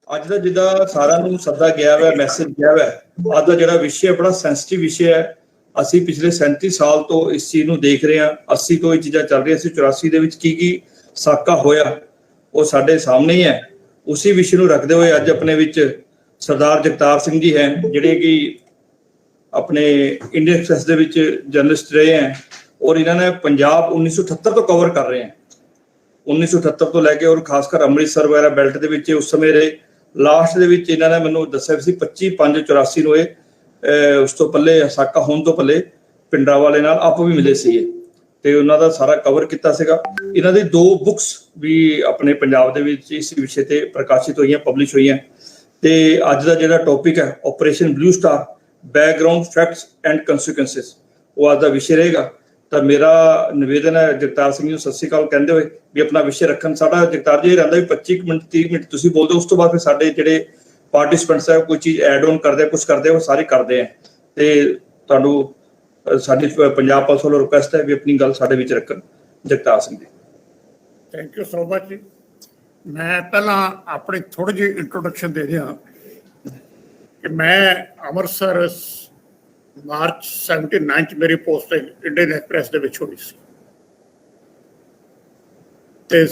ਅੱਜ ਦਾ ਜਿੱਦਾਂ ਸਾਰਿਆਂ ਨੂੰ ਸੱਦਾ ਗਿਆ ਵਾ, ਮੈਸੇਜ ਗਿਆ ਵਾ, ਅੱਜ ਦਾ ਜਿਹੜਾ ਵਿਸ਼ੇ ਬੜਾ ਸੈਂਸਿਟਿਵ ਵਿਸ਼ੇ ਹੈ। ਅਸੀਂ ਪਿਛਲੇ 37 ਸਾਲ ਤੋਂ ਇਸ ਚੀਜ਼ ਨੂੰ ਦੇਖ ਰਹੇ ਹਾਂ। 80 ਤੋਂ ਇਹ ਚੀਜ਼ਾਂ ਚੱਲ ਰਹੀਆਂ ਸੀ। 84 ਦੇ ਵਿੱਚ ਕੀ ਸਾਕਾ ਹੋਇਆ ਉਹ ਸਾਡੇ ਸਾਹਮਣੇ ਹੀ ਹੈ। ਉਸੇ ਵਿਸ਼ੇ ਨੂੰ ਰੱਖਦੇ ਹੋਏ ਅੱਜ ਆਪਣੇ ਵਿੱਚ ਸਰਦਾਰ ਜਗਤਾਰ ਸਿੰਘ ਜੀ ਹੈ, ਜਿਹੜੇ ਕਿ ਆਪਣੇ ਇੰਡੀਅਨ ਐਕਸਪ੍ਰੈਸ ਦੇ ਵਿੱਚ ਜਰਨਲਿਸਟ ਰਹੇ ਹੈ ਔਰ ਇਹਨਾਂ ਨੇ ਪੰਜਾਬ 1978 ਤੋਂ ਕਵਰ ਕਰ ਰਹੇ ਹੈ। 1978 ਤੋਂ ਲੈ ਕੇ ਔਰ ਖਾਸ ਕਰ ਅੰਮ੍ਰਿਤਸਰ ਵਗੈਰਾ ਬੈਲਟ ਦੇ ਵਿੱਚ ਉਸ ਸਮੇਂ ਰਹੇ। ਲਾਸਟ ਦੇ ਵਿੱਚ ਇਹਨਾਂ ਨੇ ਮੈਨੂੰ ਦੱਸਿਆ ਸੀ 25/5/84 ਨੂੰ ਇਹ ਉਸ ਤੋਂ ਪੱਲੇ ਸਾਕਾ ਹੋਣ ਤੋਂ ਪੱਲੇ ਪਿੰਡਰਾਵਾਲੇ ਨਾਲ ਆਪ ਵੀ ਮਿਲੇ ਸੀ ਤੇ ਉਹਨਾਂ ਦਾ ਸਾਰਾ ਕਵਰ ਕੀਤਾ ਸੀਗਾ। ਇਹਨਾਂ ਦੀ 2 ਬੁੱਕਸ ਵੀ ਆਪਣੇ ਪੰਜਾਬ ਦੇ ਵਿੱਚ ਇਸ ਵਿਸ਼ੇ ਤੇ ਪ੍ਰਕਾਸ਼ਿਤ ਹੋਈਆਂ, ਪਬਲਿਸ਼ ਹੋਈਆਂ। ਤੇ ਅੱਜ ਦਾ ਜਿਹੜਾ ਟੌਪਿਕ ਹੈ operation blue star, background facts and consequences, ਉਹ ਅੱਜ ਦਾ ਵਿਸ਼ੇ ਰਹੇਗਾ। ਤਾਂ ਮੇਰਾ ਨਿਵੇਦਨ ਹੈ ਜਗਤਾਰ ਸਿੰਘ ਜੀ ਨੂੰ ਸਤਿ ਸ਼੍ਰੀ ਅਕਾਲ ਕਹਿੰਦੇ ਹੋਏ ਵੀ ਆਪਣਾ ਵਿਸ਼ੇ ਰੱਖਣ। ਸਾਡਾ ਜਗਤਾਰ ਜੀ ਰਹਿੰਦਾ ਵੀ 25 ਮਿੰਟ 30 ਮਿੰਟ ਤੁਸੀਂ ਬੋਲਦੇ, ਉਸ ਤੋਂ ਬਾਅਦ ਫਿਰ ਸਾਡੇ ਜਿਹੜੇ ਪਾਰਟਿਸਪੈਂਟਸ ਹੈ ਕੋਈ ਚੀਜ਼ ਐਡ ਔਨ ਕਰਦੇ, ਕੁਝ ਕਰਦੇ, ਉਹ ਸਾਰੇ ਕਰਦੇ ਆ। ਤੇ ਤੁਹਾਨੂੰ ਸਾਡੀ ਪੰਜਾਬ ਪੁਲਿਸ ਵੱਲੋਂ ਰਿਕੁਐਸਟ ਹੈ ਵੀ ਆਪਣੀ ਗੱਲ ਸਾਡੇ ਵਿੱਚ ਰੱਖਣ। Jagtar Singh ji. Thank you so much. ਮੈਂ ਪਹਿਲਾਂ ਆਪਣੀ ਥੋੜੀ ਜਿਹੀ ਇੰਟਰੋਡਕਸ਼ਨ ਦੇ ਦਿਆਂ ਕਿ ਮੈਂ ਅੰਮ੍ਰਿਤਸਰ ਮਾਰਚ 79 ਚ ਮੇਰੀ ਪੋਸਟਿੰਗ ਇੰਡੀਅਨ ਐਕਸਪ੍ਰੈਸ ਦੇ ਵਿੱਚ ਹੋਈ ਸੀ ਤੇ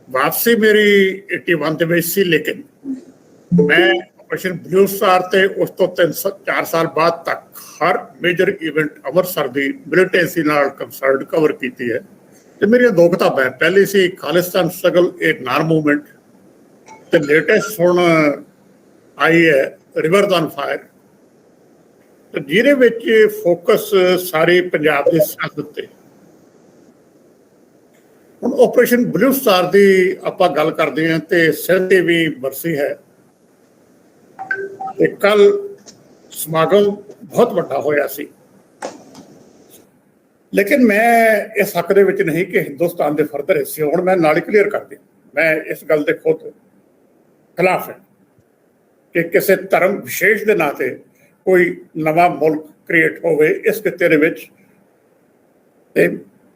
ਵਾਪਸੀ ਮੇਰੀ 81 ਦੇ ਵਿੱਚ ਸੀ। ਲੇਕਿਨ ਮੈਂ ਆਪਰੇਸ਼ਨ ਬਲੂ ਸਟਾਰ ਤੇ ਉਸ ਤੋਂ 3-4 ਸਾਲ ਬਾਅਦ ਤੱਕ ਹਰ ਮੇਜਰ ਇਵੈਂਟ ਅੰਮ੍ਰਿਤਸਰ ਦੀ ਮਿਲੀਟੈਂਸੀ ਨਾਲ ਕੰਸਰਨਡ ਕਵਰ ਕੀਤੀ ਹੈ। ਤੇ ਮੇਰੀਆਂ 2 ਕਿਤਾਬਾਂ, ਪਹਿਲੀ ਸੀ ਖਾਲਿਸਤਾਨ ਸਟਰਗਲ ਏ ਨਾਰ ਮੂਵਮੈਂਟ ਤੇ ਲੇਟੈਸਟ ਹੁਣ ਆਈ ਹੈ ਰਿਵਰਸ ਔਨ ਫਾਇਰ, ਤੇ ਜਿਹਦੇ ਵਿੱਚ ਫੋਕਸ ਸਾਰੇ ਪੰਜਾਬ ਦੇ ਸਿਆਸਤ ਤੇ। ਹੁਣ ਆਪਰੇਸ਼ਨ ਬਲੂ ਸਟਾਰ ਦੀ ਆਪਾਂ ਗੱਲ ਕਰਦੇ ਹਾਂ ਤੇ ਸਿਰ ਤੇ ਵੀ ਬਰਸੀ ਹੈ ਤੇ ਕੱਲ ਸਮਾਗਮ ਬਹੁਤ ਵੱਡਾ ਹੋਇਆ ਸੀ। ਲੇਕਿਨ ਮੈਂ ਇਸ ਹੱਕ ਦੇ ਵਿੱਚ ਨਹੀਂ ਕਿ ਹਿੰਦੁਸਤਾਨ ਦੇ ਫਰਦਰ ਹਿੱਸੇ ਹੋਣ। ਮੈਂ ਨਾਲ ਹੀ ਕਲੀਅਰ ਕਰ ਦਿਆਂ, ਮੈਂ ਇਸ ਗੱਲ ਦੇ ਖੁਦ ਖਿਲਾਫ ਹੈ ਕਿ ਕਿਸੇ ਧਰਮ ਵਿਸ਼ੇਸ਼ ਦੇ ਨਾਂ ਤੇ ਕੋਈ ਨਵਾਂ ਮੁਲਕ ਕ੍ਰੀਏਟ ਹੋਵੇ ਇਸ ਖਿੱਤੇ ਦੇ ਵਿੱਚ। ਤੇ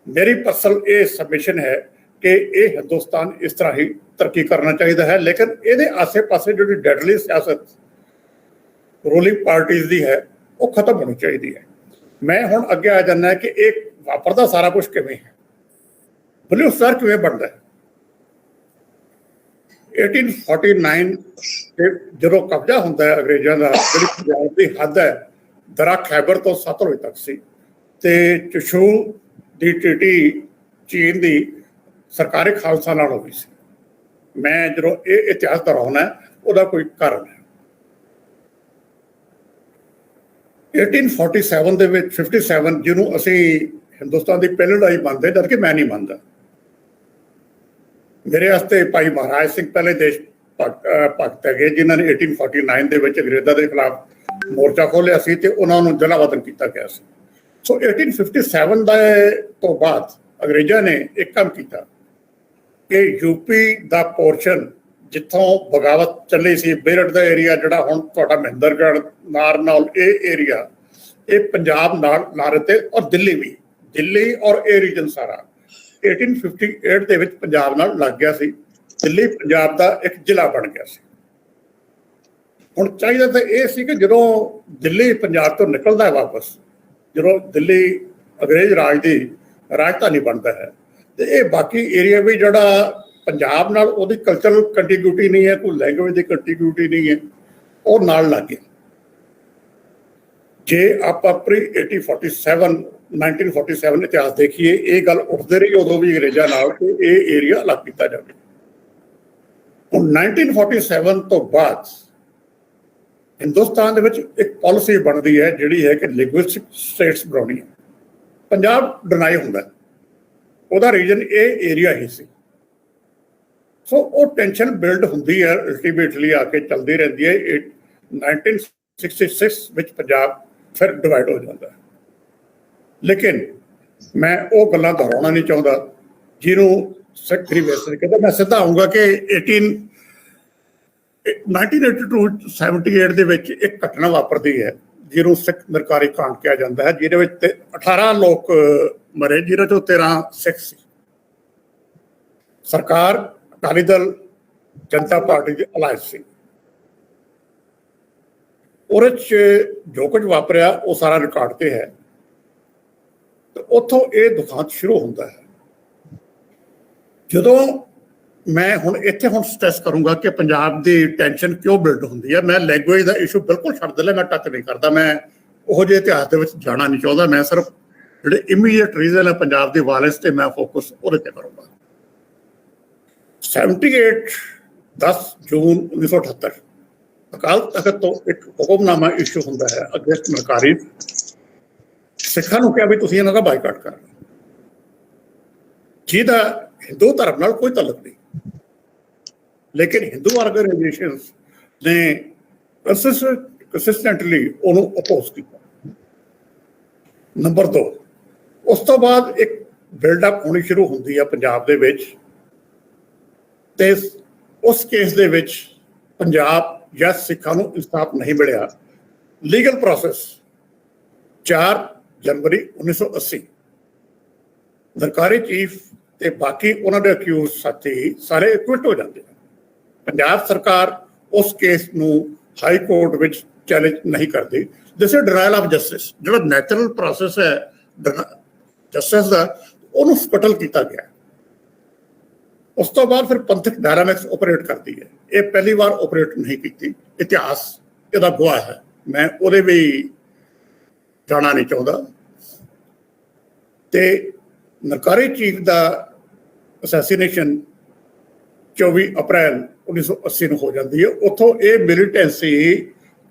ਮੇਰੀ ਪਰਸਨਲ ਇਹ ਸਬਮਿਸ਼ਨ ਹੈ ਕਿ ਇਹ ਹਿੰਦੁਸਤਾਨ ਇਸ ਤਰ੍ਹਾਂ ਹੀ ਤਰੱਕੀ ਕਰਨਾ ਚਾਹੀਦਾ ਹੈ। ਲੇਕਿਨ ਇਹਦੇ ਆਸੇ-ਪਾਸੇ ਜਿਹੜੀ ਡੈਡਲੀ ਸਿਆਸਤ ਰੂਲਿੰਗ ਪਾਰਟੀਜ਼ ਦੀ ਹੈ ਉਹ ਖਤਮ ਹੋਣੀ ਚਾਹੀਦੀ ਹੈ। ਮੈਂ ਹੁਣ ਅੱਗੇ ਆ ਜਾਂਦਾ ਕਿ ਇਹ ਵਾਪਰਦਾ ਸਾਰਾ ਕੁਝ ਕਿਵੇਂ ਹੈ, ਬਲੂ ਸਟਾਰ ਕਿਵੇਂ ਬਣਦਾ ਹੈ। 1849 ਤੇ ਜਦੋਂ ਕਬਜ਼ਾ ਹੁੰਦਾ ਹੈ ਅੰਗਰੇਜ਼ਾਂ ਦਾ, ਜਿਹੜੀ ਪੰਜਾਬ ਦੀ ਹੱਦ ਹੈ ਦਰਾ ਖੈਬਰ ਤੋਂ ਸਤਲੁਜ ਤੱਕ ਸੀ ਤੇ ਚਸ਼ੂ ਦੀ ਟ੍ਰੀਟੀ ਚੀਨ ਦੀ ਸਰਕਾਰੀ ਖਾਲਸਾ ਨਾਲ ਹੋਈ ਸੀ। ਮੈਂ ਜਦੋਂ ਇਹ ਇਤਿਹਾਸ ਦੁਹਰਾਉਣਾ ਉਹਦਾ ਕੋਈ ਕਾਰਨ ਹੈ। 1847 ਦੇ ਵਿੱਚ 57 ਜਿਹਨੂੰ ਅਸੀਂ ਹਿੰਦੁਸਤਾਨ ਦੀ ਪਹਿਲੀ ਲੜਾਈ ਮੰਨਦੇ, ਜਦ ਕਿ ਮੈਂ ਨਹੀਂ ਮੰਨਦਾ। ਮੇਰੇ ਵਾਸਤੇ ਭਾਈ ਮਹਾਰਾਜ ਸਿੰਘ ਪਹਿਲੇ ਦੇਸ਼ ਭਗਤ ਹੈਗੇ ਜਿਨ੍ਹਾਂ ਨੇ 1849 ਦੇ ਵਿੱਚ ਅੰਗਰੇਜ਼ਾਂ ਦੇ ਖਿਲਾਫ ਮੋਰਚਾ ਖੋਲ੍ਹਿਆ ਸੀ ਤੇ ਉਹਨਾਂ ਨੂੰ ਜਲਾਵਤਨ ਕੀਤਾ ਗਿਆ ਸੀ। ਸੋ 1857 ਤੋਂ ਬਾਅਦ ਅੰਗਰੇਜ਼ਾਂ ਨੇ ਇੱਕ ਕੰਮ ਕੀਤਾ ਕਿ ਯੂਪੀ ਦਾ ਪੋਰਸ਼ਨ ਜਿੱਥੋਂ ਬਗਾਵਤ ਚੱਲੀ ਸੀ, ਬੇਰਠ ਦਾ ਏਰੀਆ ਜਿਹੜਾ ਹੁਣ ਤੁਹਾਡਾ ਮਹਿੰਦਰਗੜ੍ਹ, ਨਾਰਨੌਲ, ਇਹ ਏਰੀਆ ਇਹ ਪੰਜਾਬ ਨਾਲ ਤੇ ਔਰ ਦਿੱਲੀ ਵੀ, ਦਿੱਲੀ ਔਰ ਇਹ ਰੀਜਨ ਸਾਰਾ 1858 ਦੇ ਵਿੱਚ ਪੰਜਾਬ ਨਾਲ ਲੱਗ ਗਿਆ ਸੀ। ਦਿੱਲੀ ਪੰਜਾਬ ਦਾ ਇੱਕ ਜ਼ਿਲ੍ਹਾ ਬਣ ਗਿਆ ਸੀ। ਹੁਣ ਚਾਹੀਦਾ ਤਾਂ ਇਹ ਸੀ ਕਿ ਜਦੋਂ ਦਿੱਲੀ ਪੰਜਾਬ ਤੋਂ ਨਿਕਲਦਾ ਹੈ ਵਾਪਸ, ਜਦੋਂ ਦਿੱਲੀ ਅੰਗਰੇਜ਼ ਰਾਜ ਦੀ ਰਾਜਧਾਨੀ ਬਣਦਾ ਹੈ ਤੇ ਇਹ ਬਾਕੀ ਏਰੀਆ ਵੀ ਜਿਹੜਾ ਪੰਜਾਬ ਨਾਲ ਉਹਦੀ ਕਲਚਰਲ ਕੰਟੀਗਿਊਟੀ ਨਹੀਂ ਹੈ, ਕੋਈ ਲੈਂਗੁਏਜ ਦੀ ਕੰਟੀਗਿਊਟੀ ਨਹੀਂ ਹੈ, ਉਹ ਨਾਲ ਲੱਗ ਗਿਆ। ਜੇ ਆਪਾਂ ਪ੍ਰੀ 1947 ਇਤਿਹਾਸ ਦੇਖੀਏ, ਇਹ ਗੱਲ ਉੱਠਦੇ ਰਹੀ ਉਦੋਂ ਵੀ ਅੰਗਰੇਜ਼ਾਂ ਨਾਲ ਕਿ ਇਹ ਏਰੀਆ ਅਲੱਗ ਕੀਤਾ ਜਾਵੇ। ਹੁਣ 1947 ਤੋਂ ਬਾਅਦ ਹਿੰਦੁਸਤਾਨ ਦੇ ਵਿੱਚ ਇੱਕ ਪਾਲਿਸੀ ਬਣਦੀ ਹੈ ਜਿਹੜੀ ਹੈ ਕਿ ਲਿੰਗੁਇਸਟਿਕ ਸਟੇਟਸ ਬਣਾਉਣੀ ਹੈ। ਪੰਜਾਬ ਡਿਨਾਈ ਹੁੰਦਾ, ਉਹਦਾ ਰੀਜਨ ਇਹ ਏਰੀਆ ਹੀ ਸੀ। ਸੋ ਉਹ ਟੈਨਸ਼ਨ ਬਿਲਡ ਹੁੰਦੀ ਹੈ, ਅਲਟੀਮੇਟਲੀ ਆ ਕੇ ਚੱਲਦੀ ਰਹਿੰਦੀ ਹੈ। 1966 ਵਿੱਚ ਪੰਜਾਬ ਫਿਰ ਡਿਵਾਈਡ ਹੋ ਜਾਂਦਾ ਹੈ। ਲੇਕਿਨ ਮੈਂ ਉਹ ਗੱਲਾਂ ਦੁਹਰਾਉਣਾ ਨਹੀਂ ਚਾਹੁੰਦਾ ਜਿਹਨੂੰ ਸਿੱਖ ਰਿਵੈਸਨ ਕਹਿੰਦਾ। ਮੈਂ ਸਿੱਧਾ ਆਊਂਗਾ ਕਿ 1982-78 ਦੇ ਵਿੱਚ ਇੱਕ ਘਟਨਾ ਵਾਪਰਦੀ ਹੈ ਜਿਹਨੂੰ ਸਿੱਖ ਨਿਰਕਾਰੀ ਕਾਂਡ ਕਿਹਾ ਜਾਂਦਾ ਹੈ, ਜਿਹਦੇ ਵਿੱਚ 18 ਲੋਕ ਮਰੇ, ਜਿਹਦੇ ਚੋਂ 13 ਸਿੱਖ ਸੀ। ਸਰਕਾਰ, ਅਕਾਲੀ ਦਲ ਜਨਤਾ ਪਾਰਟੀ ਦੀ ਅਲਾਇੰਸ ਸੀ। ਉਹਦੇ 'ਚ ਜੋ ਕੁਝ ਵਾਪਰਿਆ ਉਹ ਸਾਰਾ ਰਿਕਾਰਡ ਤੇ ਹੈ। ਤੇ ਉੱਥੋਂ ਇਹ ਦੁਖਾਂਤ ਸ਼ੁਰੂ ਹੁੰਦਾ ਹੈ। ਜਦੋਂ ਮੈਂ ਹੁਣ ਇੱਥੇ ਸਟ੍ਰੈਸ ਕਰੂੰਗਾ ਕਿ ਪੰਜਾਬ ਦੀ ਟੈਨਸ਼ਨ ਕਿਉਂ ਬਿਲਡ ਹੁੰਦੀ ਹੈ। ਮੈਂ ਲੈਂਗੁਏਜ ਦਾ ਇਸ਼ੂ ਬਿਲਕੁਲ ਛੱਡ ਦਿੰਦਾ, ਮੈਂ ਟੱਚ ਨਹੀਂ ਕਰਦਾ। ਮੈਂ ਉਹੋ ਜਿਹੇ ਇਤਿਹਾਸ ਦੇ ਵਿੱਚ ਜਾਣਾ ਨਹੀਂ ਚਾਹੁੰਦਾ। ਮੈਂ ਸਿਰਫ ਜਿਹੜੇ ਇਮੀਡੀਏਟ ਰੀਜ਼ਨ ਹੈ ਪੰਜਾਬ ਦੀ ਵਾਇਲੈਂਸ ਤੇ ਮੈਂ ਫੋਕਸ ਉਹਦੇ ਤੇ ਕਰੂੰਗਾ। 78 10 ਜੂਨ 1978 ਅਕਾਲ ਤਖਤ ਤੋਂ ਇੱਕ ਹੁਕਮਨਾਮਾ ਇਸ਼ੂ ਹੁੰਦਾ ਹੈ ਅਗੇਂਸਟ ਮਰਕਾਰੀ। ਸਿੱਖਾਂ ਨੂੰ ਕਿਹਾ ਵੀ ਤੁਸੀਂ ਇਹਨਾਂ ਦਾ ਬਾਈਕਾਟ ਕਰਨਾ, ਜਿਹਦਾ ਹਿੰਦੂ ਧਰਮ ਨਾਲ ਕੋਈ ਤਾਲੁਕ ਨਹੀਂ। ਲੇਕਿਨ ਹਿੰਦੂ ਆਰਗੇਨਾਈਜੇਸ਼ਨਸ ਨੇ ਕੰਸਿਸਟੈਂਟਲੀ ਉਹਨੂੰ ਅਪੋਜ਼ ਕੀਤਾ। ਨੰਬਰ 2, ਉਸ ਤੋਂ ਬਾਅਦ ਇੱਕ ਬਿਲਡਅਪ ਹੋਣੀ ਸ਼ੁਰੂ ਹੁੰਦੀ ਹੈ ਪੰਜਾਬ ਦੇ ਵਿੱਚ। ਤੇ ਉਸ ਕੇਸ ਦੇ ਵਿੱਚ ਪੰਜਾਬ ਜਾਂ ਸਿੱਖਾਂ ਨੂੰ ਇਨਸਾਫ ਨਹੀਂ ਮਿਲਿਆ। ਲੀਗਲ ਪ੍ਰੋਸੈਸ 4 ਜਨਵਰੀ 1980 ਸਰਕਾਰੀ ਚੀਫ ਤੇ ਬਾਕੀ ਉਹਨਾਂ ਦੇ ਅਕਿਊਜ਼ ਸਾਥੀ ਸਾਰੇ ਇਕਵਿਟ ਹੋ ਜਾਂਦੇ ਹਨ। ਪੰਜਾਬ ਸਰਕਾਰ ਉਸ ਕੇਸ ਨੂੰ ਹਾਈ ਕੋਰਟ ਵਿੱਚ ਚੈਲੰਜ ਨਹੀਂ ਕਰਦੀ। This is denial of justice. ਜਿਹੜਾ ਨੈਚੁਰਲ ਪ੍ਰੋਸੈਸ ਹੈ ਜਸਟਿਸ ਦਾ, ਉਹਨੂੰ ਸਕਟਲ ਕੀਤਾ ਗਿਆ। ਉਸ ਤੋਂ ਬਾਅਦ ਫਿਰ ਪੰਥਕ ਡਾਇਨਾਮਿਕਸ ਆਪਰੇਟ ਕਰਦੀ ਹੈ। ਇਹ ਪਹਿਲੀ ਵਾਰ ਆਪਰੇਟ ਨਹੀਂ ਕੀਤੀ। ਇਤਿਹਾਸ ਇਹਦਾ ਗਵਾਹ ਹੈ। ਮੈਂ ਉਹਦੇ ਵੀ ਜਾਣਾ ਨਹੀਂ ਚਾਹੁੰਦਾ। ਤੇ ਨਰਕਾਰੀ ਚੀਫ ਦਾ ਅਸੈਸੀਨੇਸ਼ਨ 24 ਅਪ੍ਰੈਲ 1980 ਨੂੰ ਹੋ ਜਾਂਦੀ ਹੈ। ਉੱਥੋਂ ਇਹ ਮਿਲੀਟੈਂਸੀ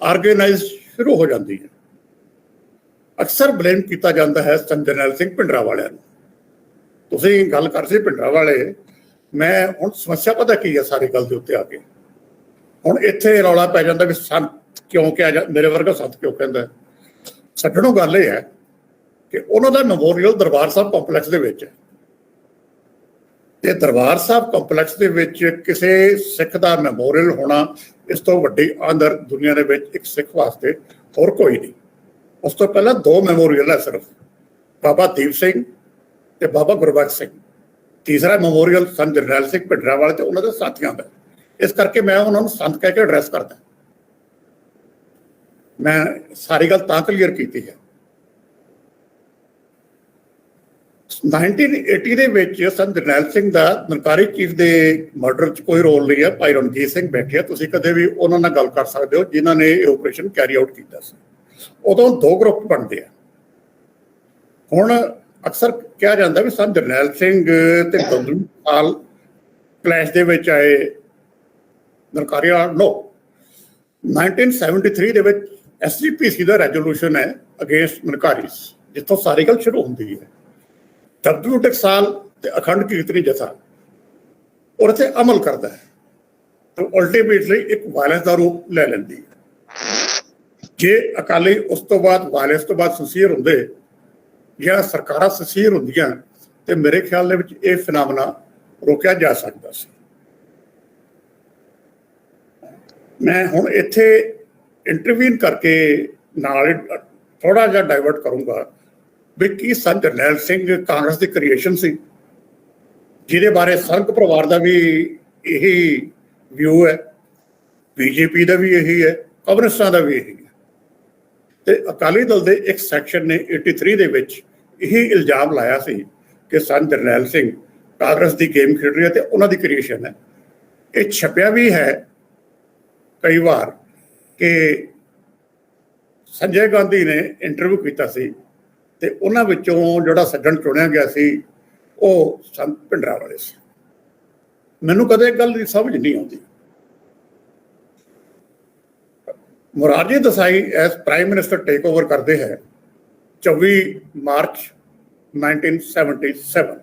ਆਰਗੇਨਾਈਜ਼ ਸ਼ੁਰੂ ਹੋ ਜਾਂਦੀ ਹੈ। ਅਕਸਰ ਬਲੇਮ ਕੀਤਾ ਜਾਂਦਾ ਹੈ ਸੰਤ ਜਰਨੈਲ ਸਿੰਘ ਭਿੰਡਰਾਂਵਾਲਿਆਂ ਨੂੰ। ਤੁਸੀਂ ਗੱਲ ਕਰ ਸੀ ਭਿੰਡਰਾਂਵਾਲੇ, ਮੈਂ ਹੁਣ ਸਮੱਸਿਆ ਪਤਾ ਕੀ ਹੈ ਸਾਰੀ ਗੱਲ ਦੇ ਉੱਤੇ ਆ ਕੇ। ਹੁਣ ਇੱਥੇ ਰੌਲਾ ਪੈ ਜਾਂਦਾ ਵੀ ਸੰਤ ਕਿਉਂ ਕਿਹਾ ਮੇਰੇ ਵਰਗਾ ਸੰਤ ਕਿਉਂ ਕਹਿੰਦਾ। ਛੱਡਣੋਂ ਗੱਲ ਇਹ ਹੈ ਕਿ ਉਹਨਾਂ ਦਾ ਮੈਮੋਰੀਅਲ ਦਰਬਾਰ ਸਾਹਿਬ ਕੰਪਲੈਕਸ ਦੇ ਵਿੱਚ ਹੈ। ਤੇ ਦਰਬਾਰ ਸਾਹਿਬ ਕੰਪਲੈਕਸ ਦੇ ਵਿੱਚ ਕਿਸੇ ਸਿੱਖ ਦਾ ਮੈਮੋਰੀਅਲ ਹੋਣਾ ਇਸ ਤੋਂ ਵੱਡੀ ਆਦਰ ਦੁਨੀਆ ਦੇ ਵਿੱਚ ਇੱਕ ਸਿੱਖ ਵਾਸਤੇ ਹੋਰ ਕੋਈ ਨਹੀਂ। ਉਸ ਤੋਂ ਪਹਿਲਾਂ 2 ਮੈਮੋਰੀਅਲ ਹੈ ਸਿਰਫ, ਬਾਬਾ ਦੀਪ ਸਿੰਘ ਤੇ ਬਾਬਾ ਗੁਰਬਖਸ਼ ਸਿੰਘ। ਤੀਸਰਾ ਮੈਮੋਰੀਅਲ ਸੰਤ ਜਰਨੈਲ ਸਿੰਘ ਭਿੰਡਰਾਂਵਾਲੇ ਤੇ ਉਹਨਾਂ ਦੇ ਸਾਥੀਆਂ ਦਾ। ਇਸ ਕਰਕੇ ਮੈਂ ਉਹਨਾਂ ਨੂੰ ਸੰਤ ਕਹਿ ਕੇ ਐਡਰੈਸ ਕਰਦਾ। ਮੈਂ ਸਾਰੀ ਗੱਲ ਤਾਂ ਕਲੀਅਰ ਕੀਤੀ ਹੈ। 1980 ਦੇ ਵਿੱਚ ਸੰਤ ਜਰਨੈਲ ਸਿੰਘ ਦਾ ਨਰਕਾਰੀ ਚੀਫ ਦੇ ਮਰਡਰ 'ਚ ਕੋਈ ਰੋਲ ਨਹੀਂ ਹੈ। ਭਾਈ ਰਣਜੀਤ ਸਿੰਘ ਬੈਠੇ ਆ, ਤੁਸੀਂ ਕਦੇ ਵੀ ਉਹਨਾਂ ਨਾਲ ਗੱਲ ਕਰ ਸਕਦੇ ਹੋ ਜਿਨ੍ਹਾਂ ਨੇ ਇਹ ਆਪਰੇਸ਼ਨ ਕੈਰੀ ਆਊਟ ਕੀਤਾ ਸੀ। ਉਦੋਂ 2 ਗਰੁੱਪ ਬਣਦੇ ਆ। ਹੁਣ ਅਕਸਰ ਕਿਹਾ ਜਾਂਦਾ ਵੀ ਸੰਤ ਜਰਨੈਲ ਸਿੰਘ ਤੇ ਦੰਦੂਪਾਲ ਕਲੈਸ਼ ਦੇ ਵਿੱਚ ਆਏ ਨਰਕਾਰੀ ਵਾਲਾ। ਨੋ, 1973 ਦੇ ਵਿੱਚ SGPC ਦਾ ਰੈਜ਼ੋਲੂਸ਼ਨ ਹੈ ਅਗੇਂਸਟ ਨਰਕਾਰੀਜ਼, ਜਿੱਥੋਂ ਸਾਰੀ ਗੱਲ ਸ਼ੁਰੂ ਹੁੰਦੀ ਹੈ। W ਟਕਸਾਲ ਤੇ ਅਖੰਡ ਕੀਰਤਨੀ ਜਥਾ ਉਹਦੇ ਤੇ ਅਮਲ ਕਰਦਾ ਹੈ ਤੇ ਅਲਟੀਮੇਟਲੀ ਇੱਕ ਵਾਇਲੈਂਸ ਦਾ ਰੂਪ ਲੈ ਲੈਂਦੀ ਹੈ। ਜੇ ਅਕਾਲੀ ਉਸ ਤੋਂ ਬਾਅਦ ਵਾਇਲੈਂਸ ਤੋਂ ਬਾਅਦ ਸਿੰਸੀਅਰ ਹੁੰਦੇ ਜਾਂ ਸਰਕਾਰਾਂ ਸਿੰਸੀਅਰ ਹੁੰਦੀਆਂ ਤੇ ਮੇਰੇ ਖਿਆਲ ਦੇ ਵਿੱਚ ਇਹ ਫਿਨਾਮਨਾ ਰੋਕਿਆ ਜਾ ਸਕਦਾ ਸੀ। ਮੈਂ ਹੁਣ ਇੱਥੇ ਇੰਟਰਵੀਨ ਕਰਕੇ ਨਾਲ ਥੋੜਾ ਜਿਹਾ ਡਾਇਵਰਟ ਕਰੂੰਗਾ ਵੀ ਕੀ ਸੰਤ ਜਰਨੈਲ ਸਿੰਘ ਕਾਂਗਰਸ ਦੀ ਕ੍ਰੀਏਸ਼ਨ ਸੀ, ਜਿਹਦੇ ਬਾਰੇ ਸੰਘ ਪਰਿਵਾਰ ਦਾ ਵੀ ਇਹੀ ਵਿਊ ਹੈ, BJP ਦਾ ਵੀ ਇਹੀ ਹੈ, ਕਮਿਊਨਿਸਟਾਂ ਦਾ ਵੀ ਇਹੀ ਹੈ। ਤੇ ਅਕਾਲੀ ਦਲ ਦੇ ਇੱਕ ਸੈਕਸ਼ਨ ਨੇ 83 ਦੇ ਵਿੱਚ ਇਹੀ ਇਲਜ਼ਾਮ ਲਾਇਆ ਸੀ ਕਿ ਸੰਤ ਜਰਨੈਲ ਸਿੰਘ ਕਾਂਗਰਸ ਦੀ ਗੇਮ ਖੇਡ ਰਹੀ ਹੈ ਤੇ ਉਹਨਾਂ ਦੀ ਕ੍ਰੀਏਸ਼ਨ ਹੈ। ਇਹ ਛਪਿਆ ਵੀ ਹੈ ਕਈ ਵਾਰ ਕਿ ਸੰਜੇ ਗਾਂਧੀ ਨੇ ਇੰਟਰਵਿਊ ਕੀਤਾ ਸੀ ਤੇ ਉਹਨਾਂ ਵਿੱਚੋਂ ਜਿਹੜਾ ਸੱਜਣ ਚੁਣਿਆ ਗਿਆ ਸੀ ਉਹ ਸੰਤ ਭਿੰਡਰਾਂਵਾਲੇ ਸੀ। ਮੈਨੂੰ ਕਦੇ ਇੱਕ ਗੱਲ ਦੀ ਸਮਝ ਨਹੀਂ ਆਉਂਦੀ। Morarji Desai as prime minister take over ਕਰਦੇ ਹੈ 24 ਮਾਰਚ 1977।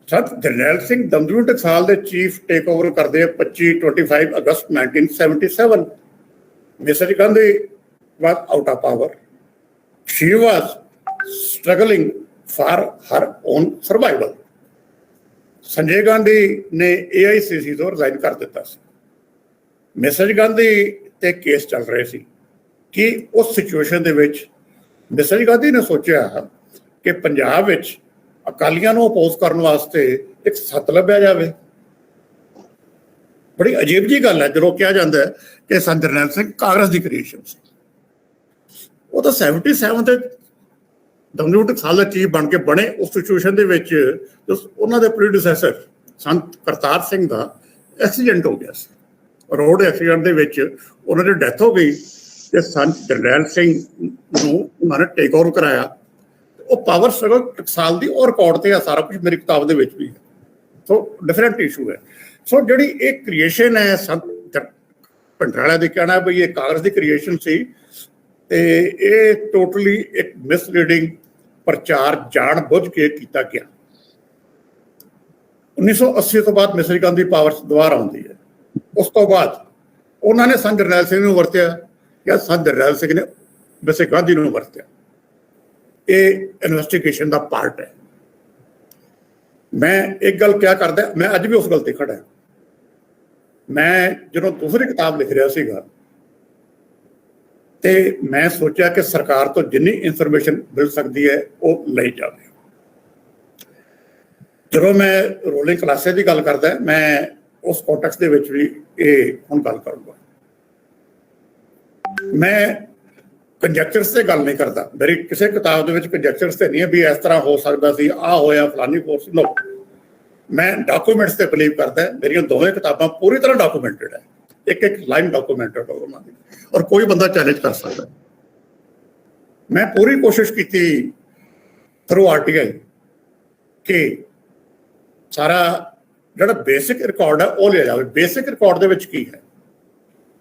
ਸੰਤ ਜਰਨੈਲ ਸਿੰਘ ਦਮਦਮੀ ਟਕਸਾਲ ਦੇ ਚੀਫ ਟੇਕ ਓਵਰ ਕਰਦੇ ਆ 25 ਅਗਸਤ 1977। Mrs Gandhi was out of power. She was struggling for her own survival. Sanjay Gandhi ਨੇ AICC ਤੋਂ ਰਿਜ਼ਾਈਨ ਕਰ ਦਿੱਤਾ ਸੀ। ਮਿਸੇਜ ਗਾਂਧੀ ਤੇ ਕੇਸ ਚੱਲ ਰਹੇ ਸੀ ਕਿ ਉਸ ਸਿਚੁਏਸ਼ਨ ਦੇ ਵਿੱਚ ਮਿਸੇਜ ਗਾਂਧੀ ਨੇ ਸੋਚਿਆ ਕਿ ਪੰਜਾਬ ਵਿੱਚ ਅਕਾਲੀਆਂ ਨੂੰ ਅਪੋਜ਼ ਕਰਨ ਵਾਸਤੇ ਇੱਕ ਸੱਤ ਲੱਭਿਆ ਜਾਵੇ। ਬੜੀ ਅਜੀਬ ਜੀ ਗੱਲ ਹੈ ਜਦੋਂ ਕਿਹਾ ਜਾਂਦਾ ਹੈ ਕਿ ਸੰਤ ਜਰਨੈਲ ਸਿੰਘ ਕਾਂਗਰਸ ਦੀ ਕ੍ਰੀਏਸ਼ਨ ਸੀ। ਉਹ ਤਾਂ 77 ਦੇ ਦਮਦਮੀ ਸਾਲ ਦਾ ਚੀਫ ਬਣ ਕੇ ਬਣੇ। ਉਸ ਸਿਚੁਏਸ਼ਨ ਦੇ ਵਿੱਚ ਉਹਨਾਂ ਦੇ ਪ੍ਰੋਡਿਊਸਰ ਸੰਤ ਕਰਤਾਰ ਸਿੰਘ ਦਾ ਐਕਸੀਡੈਂਟ ਹੋ ਗਿਆ ਸੀ, ਰੋਡ ਐਕਸੀਡੈਂਟ ਦੇ ਵਿੱਚ ਉਹਨਾਂ ਦੀ ਡੈਥ ਹੋ ਗਈ ਤੇ ਸੰਤ ਜਰਨੈਲ ਸਿੰਘ ਨੂੰ ਉਹਨਾਂ ਨੇ ਟੇਕ ਓਵਰ ਕਰਾਇਆ। ਉਹ ਪਾਵਰ ਸਟਰਗਲ ਟਕਸਾਲ ਦੀ ਉਹ ਰਿਕਾਰਡ ਤੇ ਆ, ਸਾਰਾ ਕੁਝ ਮੇਰੀ ਕਿਤਾਬ ਦੇ ਵਿੱਚ ਵੀ ਹੈ। ਸੋ ਡਿਫਰੈਂਟ ਇਸ਼ੂ ਹੈ। ਸੋ ਜਿਹੜੀ ਇਹ ਕ੍ਰੀਏਸ਼ਨ ਹੈ ਸੰਤ ਭੰਡਰਾਲਾ ਦੀ ਕਹਿਣਾ ਵੀ ਇਹ ਕਾਂਗਰਸ ਦੀ ਕ੍ਰੀਏਸ਼ਨ ਸੀ ਤੇ ਇਹ ਟੋਟਲੀ ਇੱਕ ਮਿਸਲੀਡਿੰਗ ਪ੍ਰਚਾਰ ਜਾਣ ਬੁੱਝ ਕੇ ਕੀਤਾ ਗਿਆ। 1980 ਤੋਂ ਬਾਅਦ ਮਿਸਰੀ ਗਾਂਧੀ ਪਾਵਰ ਦੁਬਾਰਾ ਆਉਂਦੀ ਹੈ। ਉਸ ਤੋਂ ਬਾਅਦ ਉਹਨਾਂ ਨੇ ਸੰਤ ਜਰਨੈਲ ਸਿੰਘ ਨੂੰ ਵਰਤਿਆ ਜਾਂ ਸੰਤ ਜਰਨੈਲ ਸਿੰਘ ਨੇ ਮਿਸਰੀ ਗਾਂਧੀ ਨੂੰ ਵਰਤਿਆ। ਇਹ ਇਨਵੈਸਟੀਗੇਸ਼ਨ ਦਾ ਪਾਰਟ ਹੈ। ਮੈਂ ਇੱਕ ਗੱਲ ਕਿਹਾ ਕਰਦਾ, ਮੈਂ ਅੱਜ ਵੀ ਉਸ ਗੱਲ ਤੇ ਖੜਾ। ਮੈਂ ਜਦੋਂ ਦੂਸਰੀ ਕਿਤਾਬ ਲਿਖ ਰਿਹਾ ਸੀਗਾ ਤੇ ਮੈਂ ਸੋਚਿਆ ਕਿ ਸਰਕਾਰ ਤੋਂ ਜਿੰਨੀ ਇਨਫੋਰਮੇਸ਼ਨ ਮਿਲ ਸਕਦੀ ਹੈ ਉਹ ਲਈ ਜਾਵੇ। ਜਦੋਂ ਮੈਂ ਰੋਲਿੰਗ ਕਲਾਸਿਸ ਦੀ ਗੱਲ ਕਰਦਾ, ਮੈਂ ਉਸ ਕੰਟੈਕਸਟ ਦੇ ਵਿੱਚ ਵੀ ਇਹ ਹੁਣ ਗੱਲ ਕਰੂੰਗਾ। ਮੈਂ ਕੰਜੈਕਚਰਸ ਤੇ ਗੱਲ ਨਹੀਂ ਕਰਦਾ। ਮੇਰੀ ਕਿਸੇ ਕਿਤਾਬ ਦੇ ਵਿੱਚ ਕੰਜੈਕਚਰਸ ਤੇ ਨਹੀਂ ਹੈ ਵੀ ਇਸ ਤਰ੍ਹਾਂ ਹੋ ਸਕਦਾ ਸੀ, ਆਹ ਹੋਇਆ ਫਲਾਨੀ ਫੋਰਸ। ਨੋ, ਮੈਂ ਡਾਕੂਮੈਂਟਸ ਤੇ ਬਿਲੀਵ ਕਰਦਾ। ਮੇਰੀਆਂ ਦੋਵੇਂ ਕਿਤਾਬਾਂ ਪੂਰੀ ਤਰ੍ਹਾਂ ਡਾਕੂਮੈਂਟਡ ਹੈ, ਇੱਕ ਲਾਈਨ ਡਾਕੂਮੈਂਟਡ ਉਹਨਾਂ ਦੀ, ਔਰ ਕੋਈ ਬੰਦਾ ਚੈਲੰਜ ਕਰ ਸਕਦਾ। ਮੈਂ ਪੂਰੀ ਕੋਸ਼ਿਸ਼ ਕੀਤੀ ਥਰੂ RTI ਕਿ ਸਾਰਾ ਜਿਹੜਾ ਬੇਸਿਕ ਰਿਕਾਰਡ ਹੈ ਉਹ ਲਿਆ ਜਾਵੇ। ਬੇਸਿਕ ਰਿਕਾਰਡ ਦੇ ਵਿੱਚ ਕੀ ਹੈ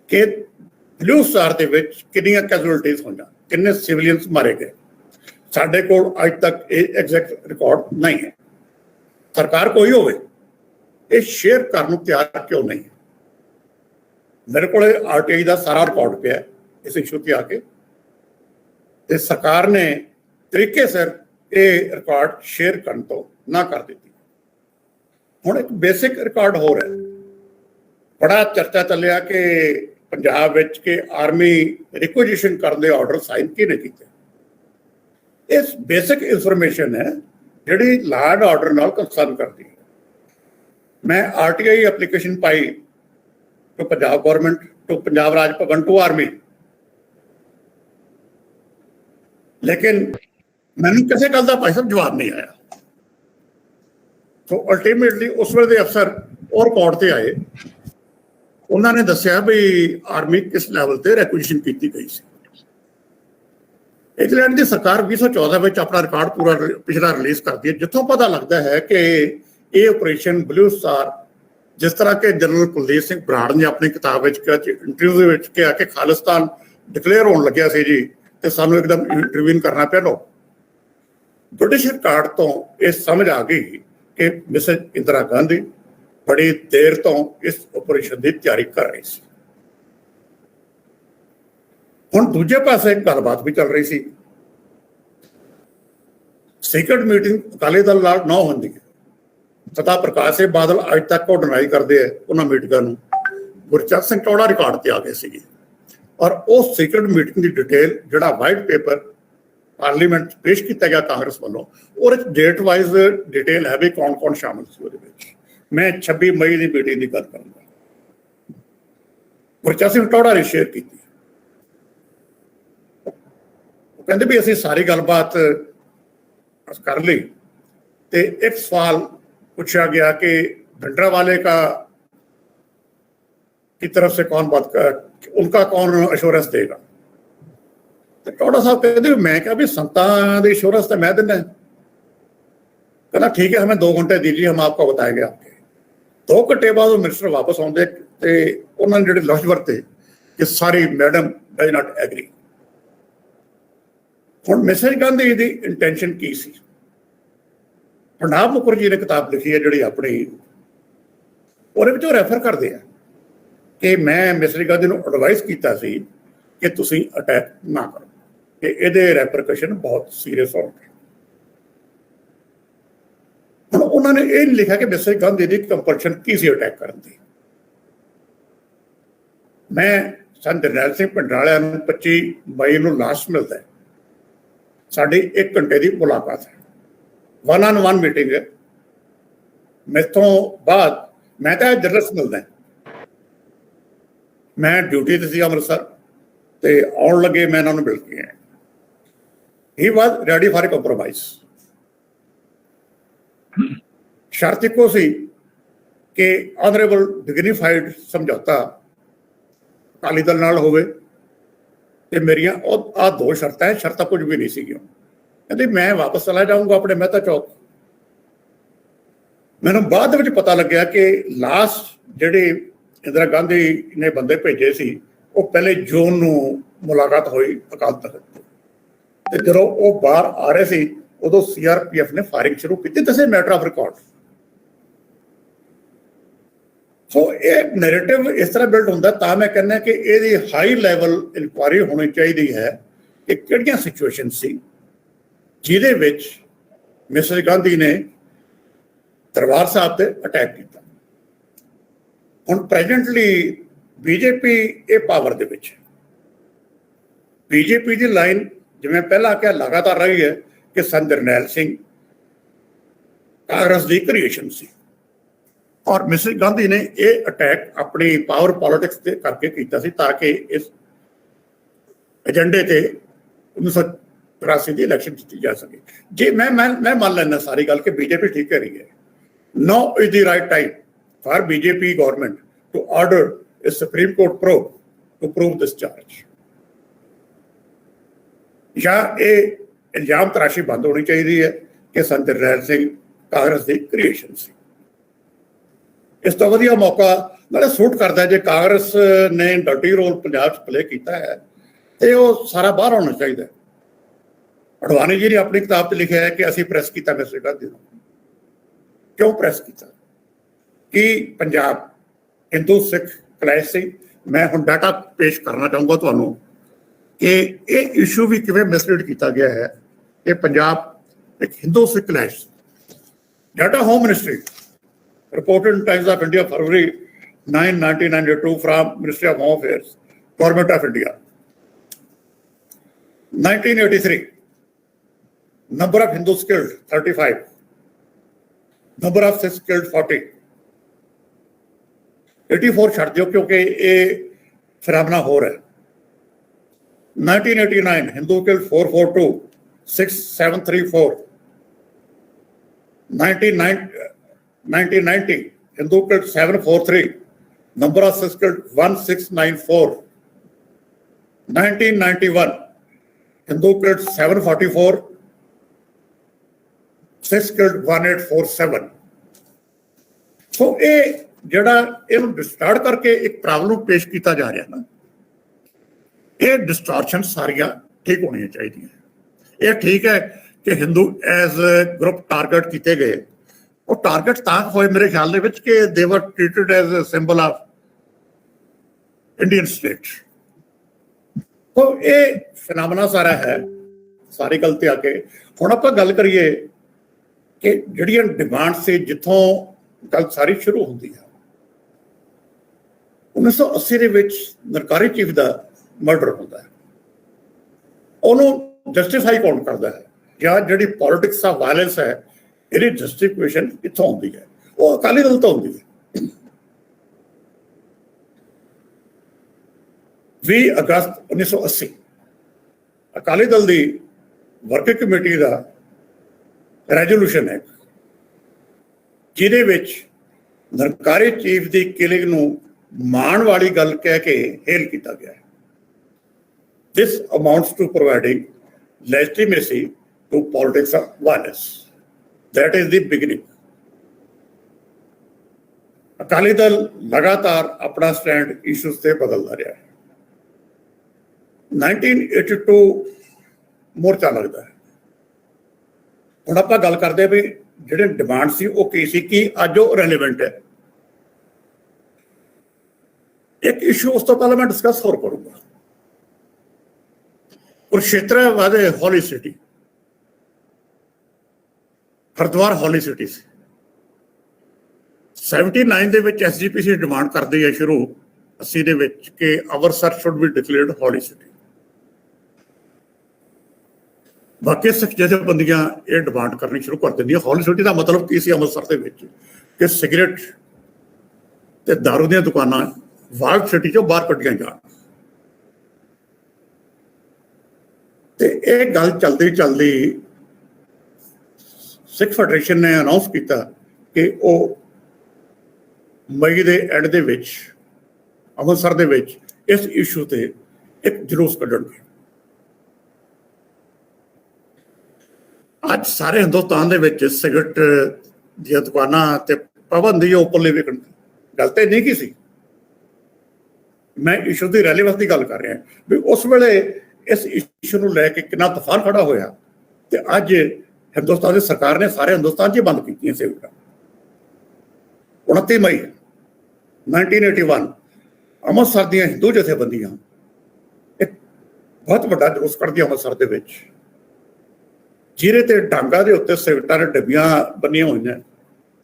ਕਿ ਬਲੂ ਸਟਾਰ ਦੇ ਵਿੱਚ ਕਿੰਨੀਆਂ ਕੈਜੂਅਲਟੀਜ਼ ਹੋਈਆਂ, ਕਿੰਨੇ ਸਿਵਲੀਅਨਸ ਮਾਰੇ ਗਏ। ਸਾਡੇ ਕੋਲ ਅੱਜ ਤੱਕ ਇਹ ਐਗਜ਼ੈਕਟ ਰਿਕਾਰਡ ਨਹੀਂ ਹੈ। ਸਰਕਾਰ ਕੋਈ ਹੋਵੇ ਇਹ ਸ਼ੇਅਰ ਕਰਨ ਨੂੰ ਤਿਆਰ ਕਿਉਂ ਨਹੀਂ? ਮੇਰੇ ਕੋਲ RTI ਦਾ ਸਾਰਾ ਰਿਕਾਰਡ ਪਿਆ ਇਸ ਇਸ਼ੂ ਤੇ ਆ ਕੇ, ਤੇ ਸਰਕਾਰ ਨੇ ਤਰੀਕੇ ਸਿਰ ਇਹ ਰਿਕਾਰਡ ਸ਼ੇਅਰ ਕਰਨ ਤੋਂ ਨਾ ਕਰ ਦਿੱਤੀ। ਹੁਣ ਇੱਕ ਬੇਸਿਕ ਰਿਕਾਰਡ ਹੋਰ ਹੈ। ਬੜਾ ਚਰਚਾ ਚੱਲਿਆ ਕਿ ਪੰਜਾਬ ਵਿੱਚ ਕਿ ਆਰਮੀ ਰਿਕੁਜੀਸ਼ਨ ਕਰਨ ਦੇ ਆਰਡਰ ਸਾਈਨ ਕਿਹਨੇ ਕੀਤੇ। ਇਸ ਬੇਸਿਕ ਇਨਫੋਰਮੇਸ਼ਨ ਹੈ ਜਿਹੜੀ ਲਾਅ ਐਂਡ ਆਰਡਰ ਨਾਲ ਕੰਸਰਨ ਕਰਦੀ ਹੈ। ਮੈਂ RTI ਐਪਲੀਕੇਸ਼ਨ ਪਾਈ to Punjab government, to Punjab Raj Bhavan, to army, ਲੇਕਿਨ ਮੈਨੂੰ ਕਿਸੇ ਗੱਲ ਦਾ ਭਾਈ ਸਾਹਿਬ ਜਵਾਬ ਨਹੀਂ ਆਇਆ। ਸੋ ਅਲਟੀਮੇਟਲੀ ਉਸ ਵੇਲੇ ਦੇ ਅਫਸਰ ਉਹ ਰਿਕਾਰਡ ਤੇ ਆਏ, ਉਹਨਾਂ ਨੇ ਦੱਸਿਆ ਵੀ ਆਰਮੀ ਕਿਸ ਲੈਵਲ ਤੇ ਰੈਕੁਜੀਸ਼ਨ ਕੀਤੀ ਗਈ ਸੀ। ਇੰਗਲੈਂਡ ਦੀ ਸਰਕਾਰ 2014 ਵਿੱਚ ਆਪਣਾ ਰਿਕਾਰਡ ਪੂਰਾ ਪਿਛਲਾ ਰਿਲੀਜ਼ ਕਰਦੀ ਹੈ, ਜਿੱਥੋਂ ਪਤਾ ਲੱਗਦਾ ਹੈ ਕਿ ਇਹ ਆਪਰੇਸ਼ਨ ਬਲੂ ਸਟਾਰ, ਜਿਸ ਤਰ੍ਹਾਂ ਕਿ ਜਨਰਲ ਕੁਲਦੀਪ ਸਿੰਘ ਬਰਾੜ ਨੇ ਆਪਣੀ ਕਿਤਾਬ ਵਿੱਚ ਇੰਟਰਵਿਊ ਦੇ ਵਿੱਚ ਕਿਹਾ ਕਿ ਖਾਲਿਸਤਾਨ ਡਿਕਲੇਅਰ ਹੋਣ ਲੱਗਿਆ ਸੀ ਜੀ ਤੇ ਸਾਨੂੰ ਇੱਕਦਮ ਇੰਟਰਵੀਨ ਕਰਨਾ ਪਿਆ। ਲੋ, ਬ੍ਰਿਟਿਸ਼ ਰਿਕਾਰਡ ਤੋਂ ਇਹ ਸਮਝ ਆ ਗਈ ਕਿ ਮਿਸੇਸ ਇੰਦਰਾ ਗਾਂਧੀ ਬੜੀ ਦੇਰ ਤੋਂ ਇਸ ਆਪਰੇਸ਼ਨ ਦੀ ਤਿਆਰੀ ਕਰ ਰਹੀ ਸੀ। ਹੁਣ ਦੂਜੇ ਪਾਸੇ ਇੱਕ ਗੱਲਬਾਤ ਵੀ ਚੱਲ ਰਹੀ ਸੀ। ਸੀਕ੍ਰੇਟ ਮੀਟਿੰਗ ਅਕਾਲੀ ਦਲ ਨਾਲ ਨਾ ਹੁੰਦੀ ਹੈ। ਪਤਾ ਪ੍ਰਕਾਸ਼ ਸਿੰਘ ਬਾਦਲ ਅੱਜ ਤੱਕ ਉਹ ਡਿਨਾਈ ਕਰਦੇ ਆ ਉਹਨਾਂ ਮੀਟਿੰਗਾਂ ਨੂੰ। ਗੁਰਚਰਨ ਸਿੰਘ ਟੌੜਾ ਰਿਕਾਰਡ ਤੇ ਆ ਗਏ ਸੀਗੇ, ਔਰ ਉਹ ਸੀਕ੍ਰੇਟ ਮੀਟਿੰਗ ਦੀ ਡਿਟੇਲ ਜਿਹੜਾ ਵਾਈਟ ਪੇਪਰ ਪਾਰਲੀਮੈਂਟ ਪੇਸ਼ ਕੀਤਾ ਗਿਆ ਕਾਂਗਰਸ ਵੱਲੋਂ, ਉਹਦੇ ਵਿੱਚ ਡੇਟ ਵਾਈਜ਼ ਡਿਟੇਲ ਹੈ ਵੀ ਕੌਣ ਕੌਣ ਸ਼ਾਮਲ ਸੀ ਉਹਦੇ ਵਿੱਚ। ਮੈਂ 26 ਮਈ ਦੀ ਮੀਟਿੰਗ ਦੀ ਗੱਲ ਕਰਾਂਗਾ। ਗੁਰਚਰਨ ਸਿੰਘ ਟੌੜਾ ਨੇ ਸ਼ੇਅਰ ਕੀਤੀ। ਉਹ ਕਹਿੰਦੇ ਵੀ ਅਸੀਂ ਸਾਰੀ ਗੱਲਬਾਤ ਕਰ ਲਈ ਤੇ ਇੱਕ ਸਵਾਲ पूछा गया कि भिंडरावाले का की तरफ से कौन बात कर, उनका कौन अश्योरेंस देगा। तो टोडा साहब कहते मैं क्या भी संतां दी अश्योरेंस तो मैं देना। कहना ठीक है, हमें 2 घंटे दीजिए, हम आपको बताएंगे। आपके 2 घंटे बाद मिनिस्टर वापस आते तो उन्होंने जो लफ्ज वरते कि सारी मैडम डज नॉट एग्री। हुण मिसेस गांधी की इंटेंशन की सी? ਪ੍ਰਣਾਬ ਮੁਖਰਜੀ ਨੇ ਕਿਤਾਬ ਲਿਖੀ ਹੈ ਜਿਹੜੀ ਆਪਣੀ, ਉਹਦੇ ਵਿੱਚ ਉਹ ਰੈਫਰ ਕਰਦੇ ਆ ਕਿ ਮੈਂ ਮਿਸਰੀ ਗਾਂਧੀ ਨੂੰ ਐਡਵਾਈਸ ਕੀਤਾ ਸੀ ਕਿ ਤੁਸੀਂ ਅਟੈਕ ਨਾ ਕਰੋ, ਕਿ ਇਹਦੇ ਰੈਪਰਕਸ਼ਨ ਬਹੁਤ ਸੀਰੀਅਸ ਹੋਣਗੇ। ਹੁਣ ਉਹਨਾਂ ਨੇ ਇਹ ਨਹੀਂ ਲਿਖਿਆ ਕਿ ਮਿਸਰੀ ਗਾਂਧੀ ਦੀ ਕੰਪਲਸ਼ਨ ਕੀ ਸੀ ਅਟੈਕ ਕਰਨ ਦੀ। ਮੈਂ ਸੰਤ ਜਰਨੈਲ ਸਿੰਘ ਭੰਡਰਾਲਾ ਨੂੰ 25 ਮਈ ਨੂੰ ਲਾਸਟ ਮਿਲਦਾ ਹੈ। ਸਾਡੀ 1 ਘੰਟੇ ਦੀ ਮੁਲਾਕਾਤ ਹੈ, 1-on-1 ਮੀਟਿੰਗ ਹੈ। ਮੈਥੋਂ ਬਾਅਦ ਮੈਂ ਤਾਂ ਜਰਨਲਿਸਟ ਮਿਲਦਾ, मैं ड्यूटी ਤੇ ਸੀ ਅੰਮ੍ਰਿਤਸਰ ਤੇ ਆਉਣ ਲੱਗੇ ਮੈਂ ਇਹਨਾਂ ਨੂੰ ਮਿਲ ਕੇ ਆਇਆ। ਹੀ ਵਾਜ਼ ਰੈਡੀ ਫਾਰ ਕੰਪਰੋਮਾਈਜ਼। ਸ਼ਰਤ ਇੱਕੋ ਸੀ ਕਿ ਆਨਰੇਬਲ ਡਿਗਨੀਫਾਈਡ ਸਮਝੌਤਾ ਅਕਾਲੀ ਦਲ ਨਾਲ ਹੋਵੇ ਤੇ ਮੇਰੀਆਂ ਉਹ ਆਹ ਦੋ ਸ਼ਰਤਾਂ ਹੈ, ਸ਼ਰਤਾਂ ਕੁਝ ਵੀ ਨਹੀਂ ਸੀਗੀਆਂ। ਕਹਿੰਦੇ ਮੈਂ ਵਾਪਸ ਚਲਾ ਜਾਊਂਗਾ ਆਪਣੇ ਮਹਿਤਾ ਚੌਕ। ਮੈਨੂੰ ਬਾਅਦ ਦੇ ਵਿੱਚ ਪਤਾ ਲੱਗਿਆ ਕਿ ਲਾਸਟ ਜਿਹੜੇ ਇੰਦਰਾ ਗਾਂਧੀ ਨੇ ਬੰਦੇ ਭੇਜੇ ਸੀ ਉਹ ਪਹਿਲੇ ਜੂਨ ਨੂੰ ਮੁਲਾਕਾਤ ਹੋਈ ਅਕਾਲ ਤਖਤ ਤੇ ਜਦੋਂ ਉਹ ਬਾਹਰ ਆ ਰਹੇ ਸੀ ਉਦੋਂ CRPF ਨੇ ਫਾਇਰਿੰਗ ਸ਼ੁਰੂ ਕੀਤੀ। This is matter of record. So ਇਹ ਨੈਰੇਟਿਵ ਇਸ ਤਰ੍ਹਾਂ ਬਿਲਡ ਹੁੰਦਾ। ਤਾਂ ਮੈਂ ਕਹਿੰਦਾ ਕਿ ਇਹਦੀ ਹਾਈ ਲੈਵਲ ਇਨਕੁਆਇਰੀ ਹੋਣੀ ਚਾਹੀਦੀ ਹੈ ਕਿ ਕਿਹੜੀਆਂ ਸਿਚੁਏਸ਼ਨ ਸੀ ਜਿਹਦੇ ਵਿੱਚ ਮਿਸਟਰ ਗਾਂਧੀ ਨੇ ਦਰਬਾਰ ਸਾਹਿਬ ਤੇ ਅਟੈਕ ਕੀਤਾ। ਹੁਣ ਪ੍ਰੈਜ਼ੈਂਟਲੀ ਬੀਜੇਪੀ ਇਹ ਪਾਵਰ ਦੇ ਵਿੱਚ, ਬੀਜੇਪੀ ਦੀ ਲਾਈਨ ਜਿਵੇਂ ਪਹਿਲਾਂ ਕਿਹਾ ਲਗਾਤਾਰ ਰਹੀ ਹੈ ਕਿ ਸੰਤ ਜਰਨੈਲ ਸਿੰਘ ਕਾਂਗਰਸ ਦੀ ਕ੍ਰੀਏਸ਼ਨ ਸੀ ਔਰ ਮਿਸਟਰ ਗਾਂਧੀ ਨੇ ਇਹ ਅਟੈਕ ਆਪਣੀ ਪਾਵਰ ਪੋਲਿਟਿਕਸ ਦੇ ਕਰਕੇ ਕੀਤਾ ਸੀ ਤਾਂ ਕਿ ਇਸ ਏਜੰਡੇ ਤੇ 1983 ਦੀ ਇਲੈਕਸ਼ਨ ਜਿੱਤੀ ਜਾ ਸਕੇ। ਜੇ ਮੈਂ ਮੰਨ ਲੈਂਦਾ ਸਾਰੀ ਗੱਲ ਕਿ ਬੀਜੇਪੀ ਠੀਕ ਕਰ ਰਹੀ ਹੈ। Now is the right time for BJP government to order a Supreme Court probe to prove this charge. ਜਾਂ ਇਹ ਇਲਜ਼ਾਮ ਤਰਾਸ਼ੀ ਬੰਦ ਹੋਣੀ ਚਾਹੀਦੀ ਹੈ ਕਿ ਸੰਤ ਜਰਨੈਲ ਸਿੰਘ ਕਾਂਗਰਸ ਦੀ ਕ੍ਰੀਏਸ਼ਨ ਸੀ। ਇਸ ਤੋਂ ਵਧੀਆ ਮੌਕਾ ਨਾਲੇ ਸੂਟ ਕਰਦਾ ਜੇ ਕਾਂਗਰਸ ਨੇ ਡਰਟੀ ਰੋਲ ਪੰਜਾਬ 'ਚ ਪਲੇ ਕੀਤਾ ਹੈ ਤੇ ਉਹ ਸਾਰਾ ਬਾਹਰ ਆਉਣਾ ਚਾਹੀਦਾ। ਅਡਵਾਨੀ ਜੀ ਨੇ ਆਪਣੀ ਕਿਤਾਬ 'ਚ ਲਿਖਿਆ ਹੈ ਕਿ ਅਸੀਂ ਪ੍ਰੈਸ ਕੀਤਾ ਮਿਸਟਰ ਗਾਂਧੀ ਨੂੰ। ਕਿਉਂ ਪ੍ਰੈਸ ਕੀਤਾ? ਕਿ ਪੰਜਾਬ ਹਿੰਦੂ ਸਿੱਖ ਕਲੈਸ਼ ਸੀ। ਮੈਂ ਹੁਣ ਡਾਟਾ ਪੇਸ਼ ਕਰਨਾ ਚਾਹੂੰਗਾ ਤੁਹਾਨੂੰ ਕਿ ਇਹ ਇਸ਼ੂ ਵੀ ਕਿਵੇਂ ਮਿਸਲੀਡ ਕੀਤਾ ਗਿਆ ਹੈ ਕਿ ਪੰਜਾਬ ਇੱਕ Hindu Sikh clash. Data home ministry reported in Times of India February 9, 1992 from Ministry of Home Affairs, Government of India. 1983, number of Hindus killed 35, number of Sikhs killed 40. 84 ਛੱਡ ਦਿਓ ਕਿਉਂਕਿ ਇਹ ਫੈਨਾਮਨਾ ਹੋਰ ਹੈ। 1989 Hindu killed 442, 6734. 1990 Hindu killed 743, number of Sikhs killed 1694. 1991 Hindu killed 744, Sikhs killed 1847. So ਇਹ ਜਿਹੜਾ ਇਹਨੂੰ ਡਿਸਟਾਰਟ ਕਰਕੇ ਇੱਕ ਪ੍ਰੋਬਲਮ ਨੂੰ ਪੇਸ਼ ਕੀਤਾ ਜਾ ਰਿਹਾ ਨਾ, ਇਹ ਡਿਸਟੋਰਸ਼ਨ ਸਾਰੀਆਂ ਠੀਕ ਹੋਣੀਆਂ ਚਾਹੀਦੀਆਂ। ਇਹ ਠੀਕ ਹੈ ਕਿ ਹਿੰਦੂ ਐਜ਼ ਗਰੁੱਪ ਟਾਰਗੇਟ ਕੀਤੇ ਗਏ। ਉਹ ਟਾਰਗੇਟ ਤਾਂ ਹੋਏ ਮੇਰੇ ਖਿਆਲ ਦੇ ਵਿੱਚ ਕਿ they were treated as a symbol of Indian state. ਤਾਂ ਇਹ ਫੈਨਾਮਨਾ ਸਾਰਾ ਹੈ। ਸਾਰੀ ਗੱਲ ਤੇ ਆ ਕੇ ਹੁਣ ਆਪਾਂ ਗੱਲ ਕਰੀਏ ਕਿ ਜਿਹੜੀਆਂ ਡਿਮਾਂਡ ਸੀ ਜਿੱਥੋਂ ਗੱਲ ਸਾਰੀ ਸ਼ੁਰੂ ਹੁੰਦੀ ਹੈ। 1980 ਦੇ ਵਿੱਚ ਨਰਕਾਰੀ ਚੀਫ ਦਾ ਮਰਡਰ ਹੁੰਦਾ ਹੈ। ਉਹਨੂੰ ਜਸਟੀਫਾਈ ਕੌਣ ਕਰਦਾ ਹੈ ਜਾਂ ਜਿਹੜੀ ਪੋਲਿਟਿਕਸ ਆਫ ਵਾਇਲੈਂਸ ਹੈ ਇਹਦੀ ਜਸਟੀਫਿਕੇਸ਼ਨ ਕਿੱਥੋਂ ਹੁੰਦੀ ਹੈ? ਉਹ ਅਕਾਲੀ ਦਲ ਤੋਂ ਹੁੰਦੀ ਹੈ। 20 ਅਗਸਤ 1980 ਅਕਾਲੀ ਦਲ ਦੀ ਵਰਕਿੰਗ ਕਮੇਟੀ ਦਾ ਰੈਜ਼ੋਲੂਸ਼ਨ ਹੈ ਜਿਹਦੇ ਵਿੱਚ ਨਰਕਾਰੀ ਚੀਫ ਦੀ ਕਿਲਿੰਗ ਨੂੰ ਮਾਣ ਵਾਲੀ ਗੱਲ ਕਹਿ ਕੇ ਹੇਲ ਕੀਤਾ ਗਿਆ ਹੈ। This amounts to providing legitimacy to politics of violence. That is the beginning. Akali Dal ਲਗਾਤਾਰ ਆਪਣਾ ਸਟੈਂਡ ਇਸ਼ੂਜ਼ ਤੇ ਬਦਲਦਾ ਰਿਹਾ ਹੈ। 1982 ਮੋਰਚਾ ਲੱਗਦਾ ਹੈ। ਹੁਣ ਆਪਾਂ ਗੱਲ ਕਰਦੇ ਵੀ ਜਿਹੜੇ ਡਿਮਾਂਡ ਸੀ ਉਹ ਕੀ ਸੀ, ਕਿ ਅੱਜ ਉਹ ਰੈਲੇਵੈਂਟ ਹੈ। ਇੱਕ ਇਸ਼ੂ ਉਸ ਤੋਂ ਪਹਿਲਾਂ ਮੈਂ ਡਿਸਕਸ ਹੋਰ ਕਰੂੰਗਾ। ਕੁਰੂਕਸ਼ੇਤਰ ਵਾਜ ਏ ਹੌਲੀ ਸਿਟੀ। ਹਰਿਦੁਆਰ ਹੌਲੀ ਸਿਟੀ ਸੀ। 79 ਦੇ ਵਿੱਚ SGPC ਡਿਮਾਂਡ ਕਰਦੀ ਹੈ ਸ਼ੁਰੂ 80 ਦੇ ਵਿੱਚ ਕਿ ਅੰਮ੍ਰਿਤਸਰ ਸ਼ੁੱਡ ਬੀ ਡਿਕਲੇਅਰਡ ਹੌਲੀ ਸਿਟੀ। ਬਾਕੀ ਸਿੱਖ ਜਥੇਬੰਦੀਆਂ ਇਹ ਡਿਮਾਂਡ ਕਰਨੀ ਸ਼ੁਰੂ ਕਰ ਦਿੰਦੀਆਂ। ਹੌਲੀ ਸਿਟੀ ਦਾ ਮਤਲਬ ਕੀ ਸੀ ਅੰਮ੍ਰਿਤਸਰ ਦੇ ਵਿੱਚ? ਕਿ ਸਿਗਰਟ ਤੇ ਦਾਰੂ ਦੀਆਂ ਦੁਕਾਨਾਂ ਵਾਰਡ ਸਿਟੀ ਚੋਂ ਬਾਹਰ ਕੱਢੀਆਂ ਜਾਣ। ਤੇ ਇਹ ਗੱਲ ਚਲਦੀ ਚਲਦੀ ਸਿੱਖ ਫੈਡਰੇਸ਼ਨ ਨੇ ਅਨਾਉਂਸ ਕੀਤਾ ਕਿ ਉਹ ਮਈ ਦੇ ਐਂਡ ਦੇ ਵਿੱਚ ਅੰਮ੍ਰਿਤਸਰ ਦੇ ਵਿੱਚ ਇਸ ਇਸ਼ੂ ਤੇ ਇੱਕ ਜਲੂਸ ਕੱਢਣਗੇ। ਅੱਜ ਸਾਰੇ ਹਿੰਦੁਸਤਾਨ ਦੇ ਵਿੱਚ ਸਿਗਰਟ ਦੀਆਂ ਦੁਕਾਨਾਂ ਤੇ ਪਾਬੰਦੀ ਓਪਨਲੀ ਵਿਕਣ ਗੱਲ ਤੇ ਨਹੀਂ ਕੀ ਸੀ। ਮੈਂ ਇਸ਼ੂ ਦੀ ਰੈਲੇਵੈਂਸ ਦੀ ਗੱਲ ਕਰ ਰਿਹਾ ਵੀ ਉਸ ਵੇਲੇ ਇਸ ਇਸ਼ੂ ਨੂੰ ਲੈ ਕੇ ਕਿੰਨਾ ਤੂਫਾਨ ਖੜਾ ਹੋਇਆ ਤੇ ਅੱਜ ਹਿੰਦੁਸਤਾਨ ਦੀ ਸਰਕਾਰ ਨੇ ਸਾਰੇ ਹਿੰਦੁਸਤਾਨ 'ਚ ਬੰਦ ਕੀਤੀਆਂ ਸਿਗਰਟਾਂ। 29 ਮਈ 1981 ਅੰਮ੍ਰਿਤਸਰ ਦੀਆਂ ਹਿੰਦੂ ਜਥੇਬੰਦੀਆਂ ਇੱਕ ਬਹੁਤ ਵੱਡਾ ਜਲੂਸ ਕੱਢਦੀਆਂ ਅੰਮ੍ਰਿਤਸਰ ਦੇ ਵਿੱਚ, ਜਿਹਦੇ ਤੇ ਡਾਂਗਾ ਦੇ ਉੱਤੇ ਸਿਗਰਟਾਂ ਦੇ ਡੱਬੀਆਂ ਬੰਨੀਆਂ ਹੋਈਆਂ